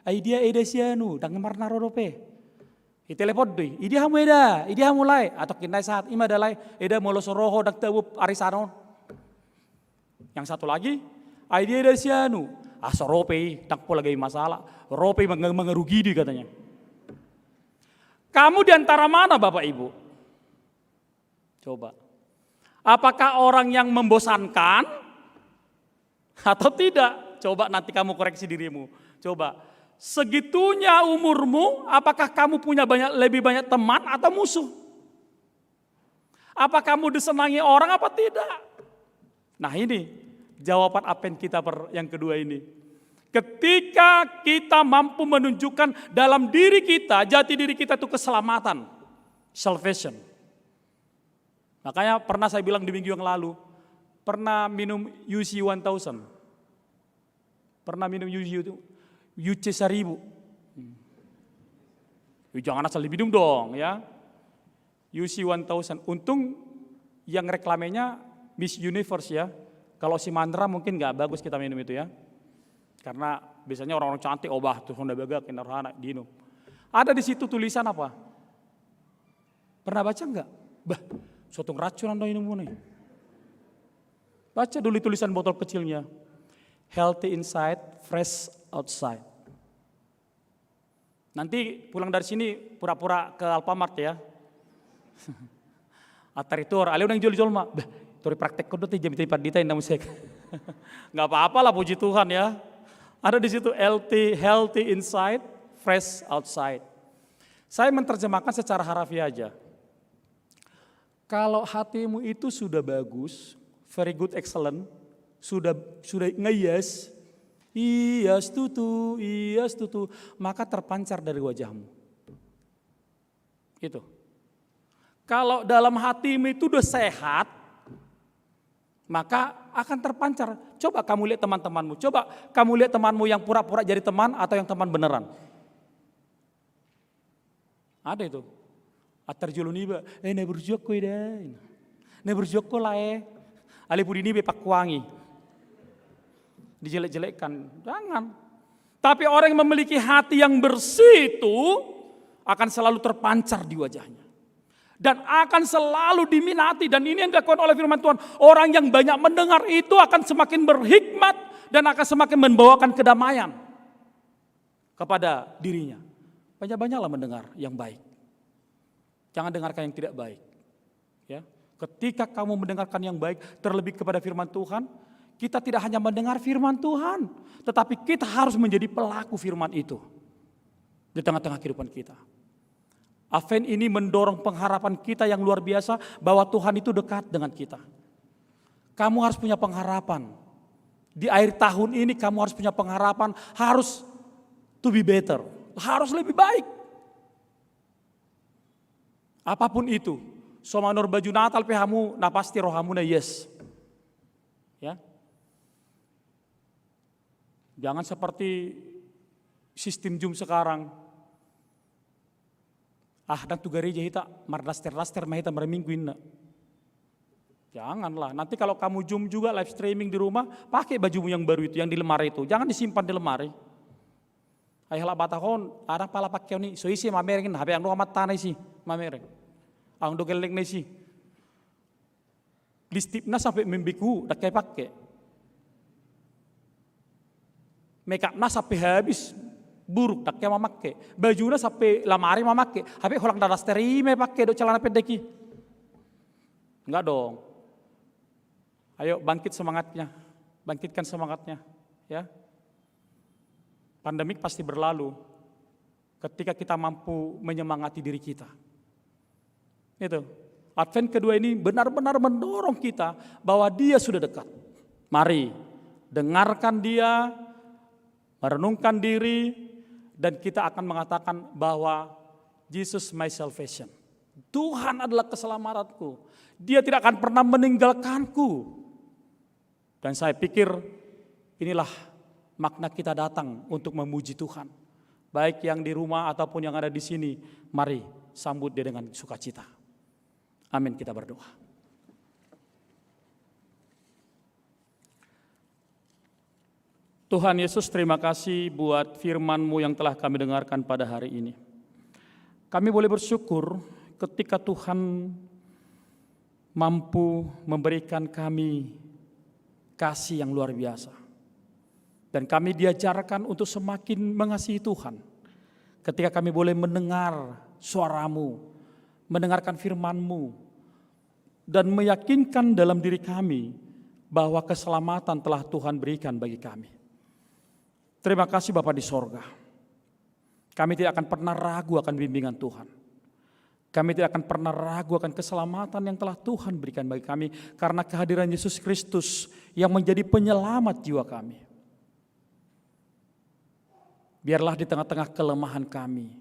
Dia sianu, dan ngemar narodope. Telepon deh, dia hamu dia mulai atau kinai saat ima dalai, molo soroho dak tebup arisanon. Yang satu lagi, dia sianu, sorope, tak pula lagi masalah, rope mengerugi di katanya. Kamu di antara mana Bapak Ibu? Coba. Apakah orang yang membosankan atau tidak? Coba nanti kamu koreksi dirimu. Coba. Segitunya umurmu, apakah kamu punya lebih banyak teman atau musuh? Apa kamu disenangi orang apa tidak? Nah ini jawaban apen kita yang kedua ini. Ketika kita mampu menunjukkan dalam diri kita, jati diri kita itu keselamatan, salvation. Makanya pernah saya bilang di minggu yang lalu, pernah minum UC 1000. Pernah minum UC 1000. Jangan asal diminum dong ya. UC 1000. Untung yang reklamenya Miss Universe ya. Kalau si Mandra mungkin gak bagus kita minum itu ya. Karena biasanya orang-orang cantik obah tuh Honda Baga kinarhana diinum. Ada di situ tulisan apa? Pernah baca enggak? Bah, suatu racun Anda minum nih. Baca dulu tulisan botol kecilnya. Healthy inside, fresh outside. Nanti pulang dari sini pura-pura ke Alfamart ya. Ataritor, ale udah jual-jual mah. Bah, tori praktek kudu teh jam tempat dita indah musik. Enggak apa-apa lah puji Tuhan ya. Ada di situ healthy inside, fresh outside. Saya menerjemahkan secara harafiah aja. Kalau hatimu itu sudah bagus, very good, excellent, sudah nge-yes, iya setuju, maka terpancar dari wajahmu. Itu. Kalau dalam hatimu itu udah sehat, maka akan terpancar. Coba kamu lihat teman-temanmu, coba kamu lihat temanmu yang pura-pura jadi teman atau yang teman beneran. Ada itu. Atarjuluniba, ne berjoko ida. Ne berjoko lah Ali pudini be pakwangi. Dijelek-jelekkan, jangan. Tapi orang yang memiliki hati yang bersih itu akan selalu terpancar di wajahnya. Dan akan selalu diminati. Dan ini yang dilakukan oleh firman Tuhan. Orang yang banyak mendengar itu akan semakin berhikmat dan akan semakin membawakan kedamaian kepada dirinya. Banyak-banyaklah mendengar yang baik. Jangan dengarkan yang tidak baik. Ya. Ketika kamu mendengarkan yang baik, terlebih kepada firman Tuhan, kita tidak hanya mendengar firman Tuhan, tetapi kita harus menjadi pelaku firman itu di tengah-tengah kehidupan kita. Advent ini mendorong pengharapan kita yang luar biasa bahwa Tuhan itu dekat dengan kita. Kamu harus punya pengharapan. Di akhir tahun ini kamu harus punya pengharapan, harus to be better, harus lebih baik. Apapun itu, somanor baju Natal pehamu, nah pasti rohamu na yes. Ya. Jangan seperti sistem Zoom sekarang. Dan tu gereja hita mardaster-daster mahita meremingguin. Janganlah, nanti kalau kamu Zoom juga live streaming di rumah, pakai bajumu yang baru itu, yang di lemari itu. Jangan disimpan di lemari. Ayahlah batahon, ada pala pakai ni, so isi mamerengin, HP ang amat tanay si mamereng. Ang dogeleng na si. Listip na sampai membiku, dak kayak pakai. Make up na sampai habis, buruk dak kayak mamakai. Baju na sampai lamari mamakai. HP holang dadas terima pakai do celana pendeki. Enggak dong. Ayo bangkit semangatnya, bangkitkan semangatnya, ya. Pandemik pasti berlalu ketika kita mampu menyemangati diri kita. Itu. Advent kedua ini benar-benar mendorong kita bahwa Dia sudah dekat. Mari dengarkan Dia, merenungkan diri, dan kita akan mengatakan bahwa Jesus my salvation. Tuhan adalah keselamatanku. Dia tidak akan pernah meninggalkanku. Dan saya pikir inilah makna kita datang untuk memuji Tuhan. Baik yang di rumah ataupun yang ada di sini, mari sambut Dia dengan sukacita. Amin, kita berdoa. Tuhan Yesus, terima kasih buat firman-Mu yang telah kami dengarkan pada hari ini. Kami boleh bersyukur ketika Tuhan mampu memberikan kami kasih yang luar biasa. Dan kami diajarkan untuk semakin mengasihi Tuhan. Ketika kami boleh mendengar suara-Mu, mendengarkan firman-Mu, dan meyakinkan dalam diri kami bahwa keselamatan telah Tuhan berikan bagi kami. Terima kasih Bapa di sorga. Kami tidak akan pernah ragu akan bimbingan Tuhan. Kami tidak akan pernah ragu akan keselamatan yang telah Tuhan berikan bagi kami. Karena kehadiran Yesus Kristus yang menjadi penyelamat jiwa kami. Biarlah di tengah-tengah kelemahan kami,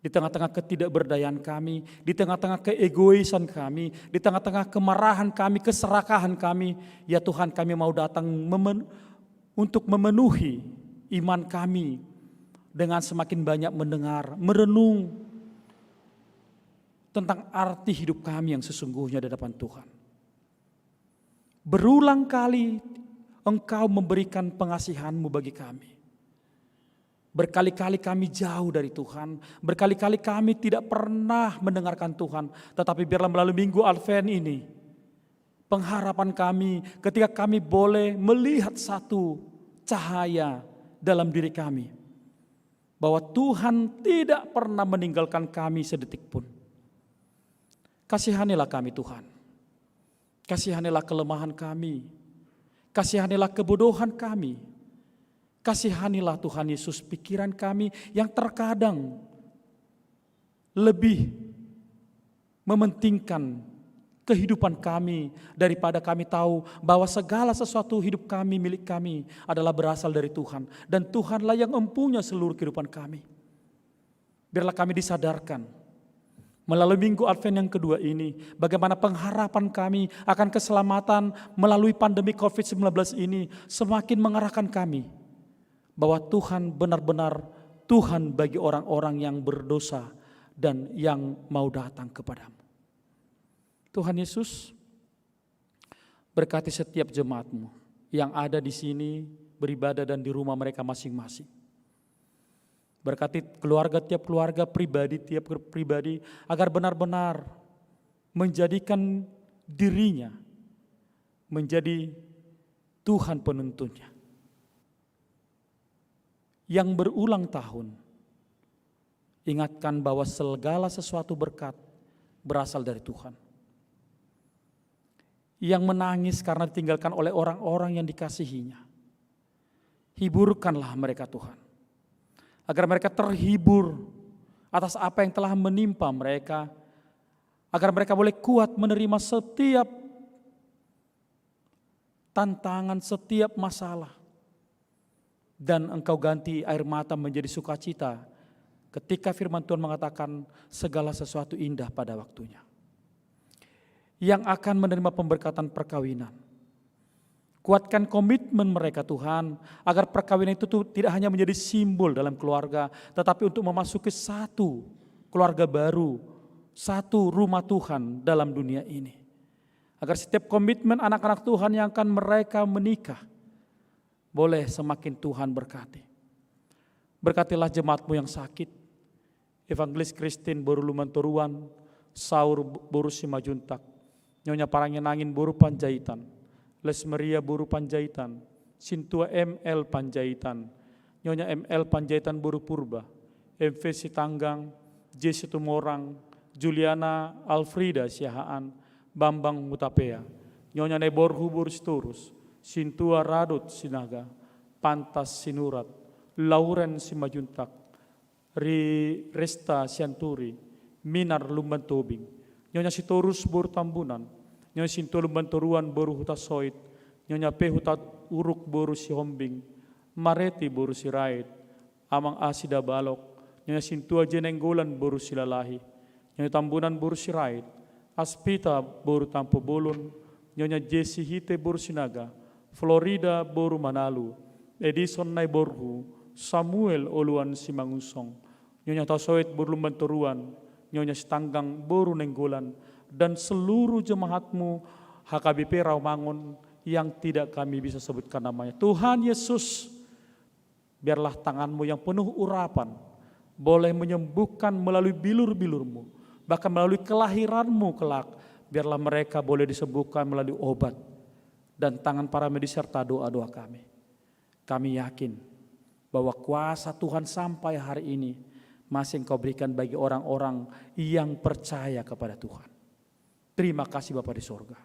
di tengah-tengah ketidakberdayaan kami, di tengah-tengah keegoisan kami, di tengah-tengah kemarahan kami, keserakahan kami, ya Tuhan kami mau datang untuk memenuhi iman kami dengan semakin banyak mendengar, merenung tentang arti hidup kami yang sesungguhnya di hadapan Tuhan. Berulang kali Engkau memberikan pengasihan-Mu bagi kami. Berkali-kali kami jauh dari Tuhan, berkali-kali kami tidak pernah mendengarkan Tuhan. Tetapi biarlah melalui minggu Advent ini, pengharapan kami ketika kami boleh melihat satu cahaya dalam diri kami. Bahwa Tuhan tidak pernah meninggalkan kami sedetik pun. Kasihanilah kami Tuhan, kasihanilah kelemahan kami, kasihanilah kebodohan kami. Kasihanilah Tuhan Yesus pikiran kami yang terkadang lebih mementingkan kehidupan kami, daripada kami tahu bahwa segala sesuatu hidup kami, milik kami adalah berasal dari Tuhan. Dan Tuhanlah yang mempunyai seluruh kehidupan kami. Biarlah kami disadarkan melalui Minggu Advent yang kedua ini, bagaimana pengharapan kami akan keselamatan melalui pandemi COVID-19 ini semakin mengarahkan kami bahwa Tuhan benar-benar Tuhan bagi orang-orang yang berdosa dan yang mau datang kepadamu. Tuhan Yesus, berkati setiap jemaat-Mu yang ada di sini beribadah dan di rumah mereka masing-masing. Berkati keluarga tiap keluarga, pribadi tiap pribadi, agar benar-benar menjadikan dirinya menjadi Tuhan penuntunnya. Yang berulang tahun, ingatkan bahwa segala sesuatu berkat berasal dari Tuhan. Yang menangis karena ditinggalkan oleh orang-orang yang dikasihinya, hiburkanlah mereka Tuhan. Agar mereka terhibur atas apa yang telah menimpa mereka, agar mereka boleh kuat menerima setiap tantangan, setiap masalah. Dan Engkau ganti air mata menjadi sukacita ketika firman Tuhan mengatakan segala sesuatu indah pada waktunya. Yang akan menerima pemberkatan perkawinan, kuatkan komitmen mereka Tuhan, agar perkawinan itu tidak hanya menjadi simbol dalam keluarga, tetapi untuk memasuki satu keluarga baru, satu rumah Tuhan dalam dunia ini. Agar setiap komitmen anak-anak Tuhan yang akan mereka menikah, boleh semakin Tuhan berkati. Berkatilah jemaat-Mu yang sakit, Evangelis Christine Boru Lumantoruan, Saur Boru Simajuntak, Nyonya Parangenangin Boru Panjaitan, Lesmeria Boru Panjaitan, Sintua ML Panjaitan, Nyonya ML Panjaitan Boru Purba, MV Sitanggang, J. Situmorang, Juliana Alfrida Siahaan, Bambang Mutapea, Nyonya Neborhu Boru Siturus, Sintua Radut Sinaga, Pantas Sinurat, Lauren Simajuntak, Resta Sianturi, Minar Lumbantobing, Nyonya Sitorus Boru Tambunan, Nyonya Sintua Lumbantoruan Boru Hutasoit, Nyonya P. Hutat Uruk Boru Sihombing, Mareti Boru Sirait, Amang Asida Balok, Nyonya Sintua Jenenggolan Boru Silalahi, Nyonya Tambunan Boru Sirait, Aspita Boru Tampo Bolon, Nyonya Jesi Hite Boru Sinaga, Florida Boru Manalu, Edison Naiborhu, Samuel Oluan Simangusong, Nyonya Tasoit Boru Lumbantoruan, Nyonya Setanggang Boru Nenggolan, dan seluruh jemaat-Mu HKBP Rawamangun yang tidak kami bisa sebutkan namanya. Tuhan Yesus, biarlah tangan-Mu yang penuh urapan boleh menyembuhkan melalui bilur-bilur-Mu, bahkan melalui kelahiran-Mu kelak, biarlah mereka boleh disembuhkan melalui obat dan tangan para medis serta doa-doa kami. Kami yakin bahwa kuasa Tuhan sampai hari ini masih Engkau berikan bagi orang-orang yang percaya kepada Tuhan. Terima kasih Bapa di sorga.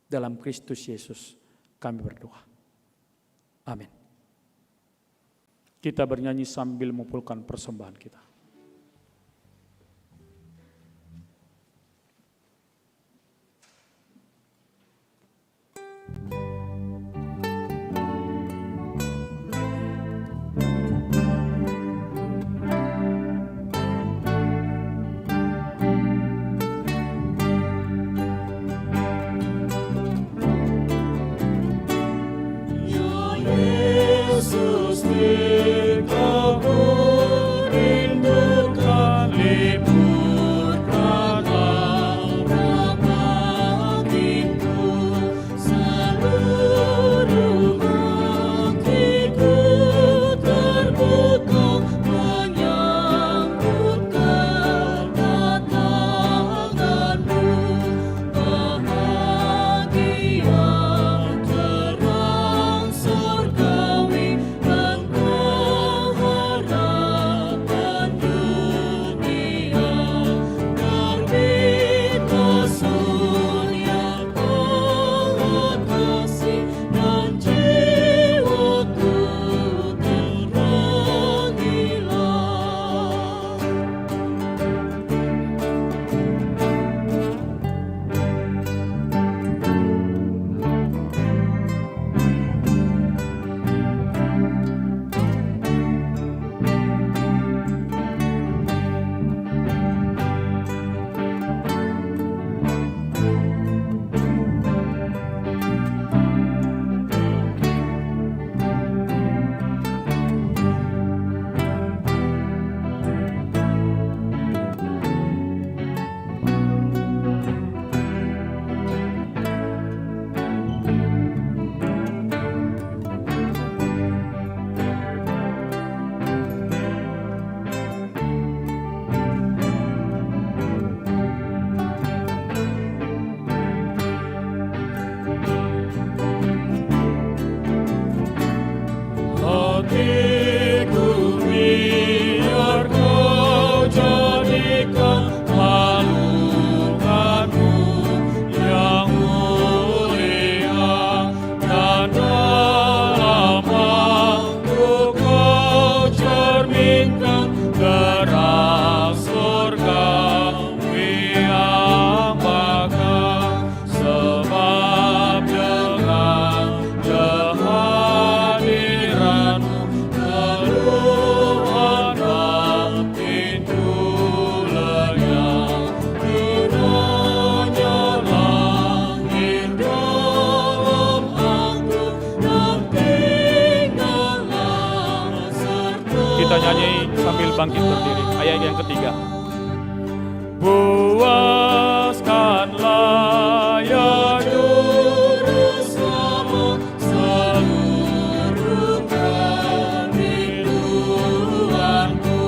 Dalam Kristus Yesus kami berdoa. Amin. Kita bernyanyi sambil mengumpulkan persembahan kita. Terang surgawi engkau hatiku biar kau jadikan halukanmu yang mulia, dan dalam aku kau cerminkan gerak surga yang bakal, sebab dengan kehadiranmu keluarlah pintu leyang, kiranya langit dalam aku dan tinggallah serta. Kita nyanyi sambil bangkit berdiri, ayat yang ketiga. Puaskanlah ya Juru Selamat seluruh kerinduanku,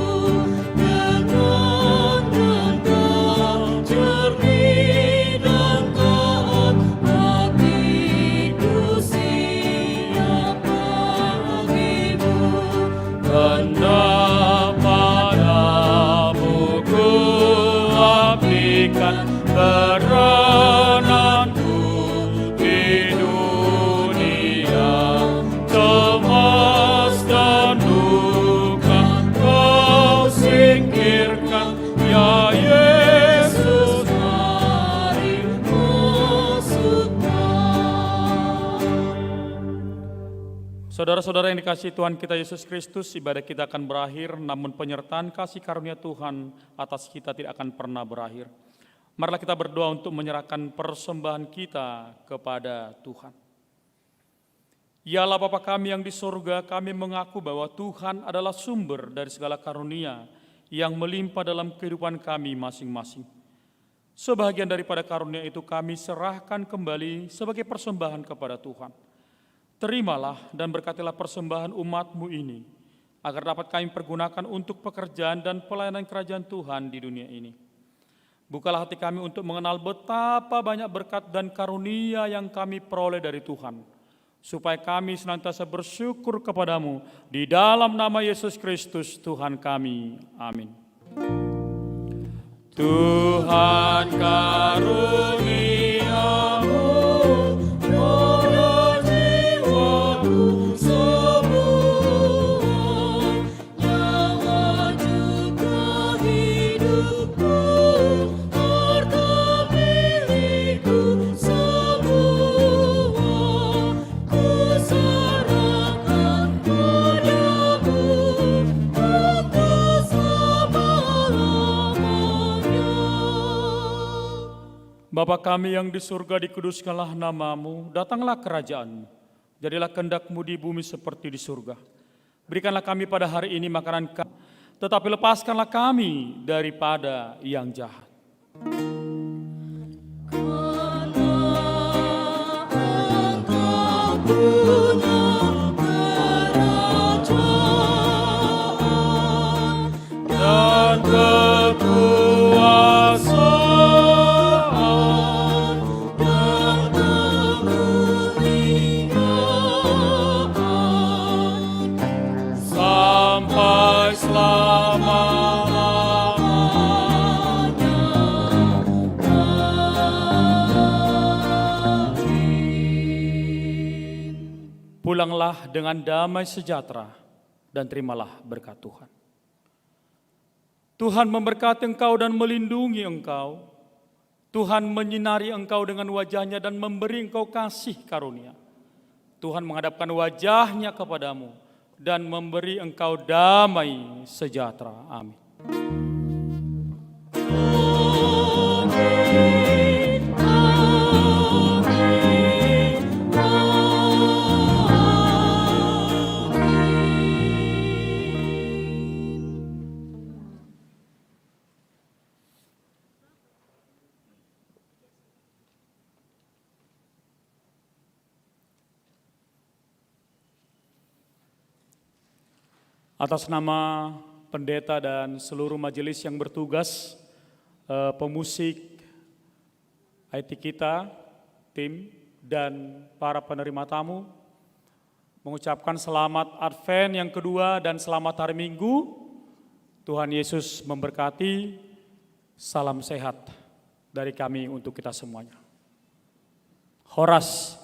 dengan genggam jernih dan taat hatiku siap bagimu. Hendak padamu ku abdikan perananku di dunia, cemas dan duka kau singkirkan, ya Yesus, mari masuklah. Saudara-saudara yang dikasihi Tuhan kita Yesus Kristus, ibadah kita akan berakhir, namun penyertaan kasih karunia Tuhan atas kita tidak akan pernah berakhir. Marilah kita berdoa untuk menyerahkan persembahan kita kepada Tuhan. Ya Allah Bapa kami yang di surga, kami mengaku bahwa Tuhan adalah sumber dari segala karunia yang melimpah dalam kehidupan kami masing-masing. Sebahagian daripada karunia itu kami serahkan kembali sebagai persembahan kepada Tuhan. Terimalah dan berkatilah persembahan umat-Mu ini, agar dapat kami pergunakan untuk pekerjaan dan pelayanan kerajaan Tuhan di dunia ini. Bukalah hati kami untuk mengenal betapa banyak berkat dan karunia yang kami peroleh dari Tuhan, supaya kami senantiasa bersyukur kepadamu di dalam nama Yesus Kristus Tuhan kami. Amin. Tuhan karuniamu pada jiwaku semua, nyawa juga hidupku, harta milikku semua, ku serahkan padamu untuk selama-lamanya. Bapa kami yang di surga, dikuduskanlah namamu, datanglah kerajaanmu, jadilah kehendak-Mu di bumi seperti di surga. Berikanlah kami pada hari ini makanan kami, tetapi lepaskanlah kami daripada yang jahat. Dan kekuasaan dan kemuliaan sampai selama-lamanya. Amin. Pulanglah dengan damai sejahtera dan terimalah berkat Tuhan. Tuhan memberkati engkau dan melindungi engkau. Tuhan menyinari engkau dengan wajah-Nya dan memberi engkau kasih karunia. Tuhan menghadapkan wajah-Nya kepadamu dan memberi engkau damai sejahtera. Amin. Atas nama pendeta dan seluruh majelis yang bertugas, pemusik, IT kita, tim, dan para penerima tamu, mengucapkan selamat Advent yang kedua dan selamat hari Minggu. Tuhan Yesus memberkati. Salam sehat dari kami untuk kita semuanya. Horas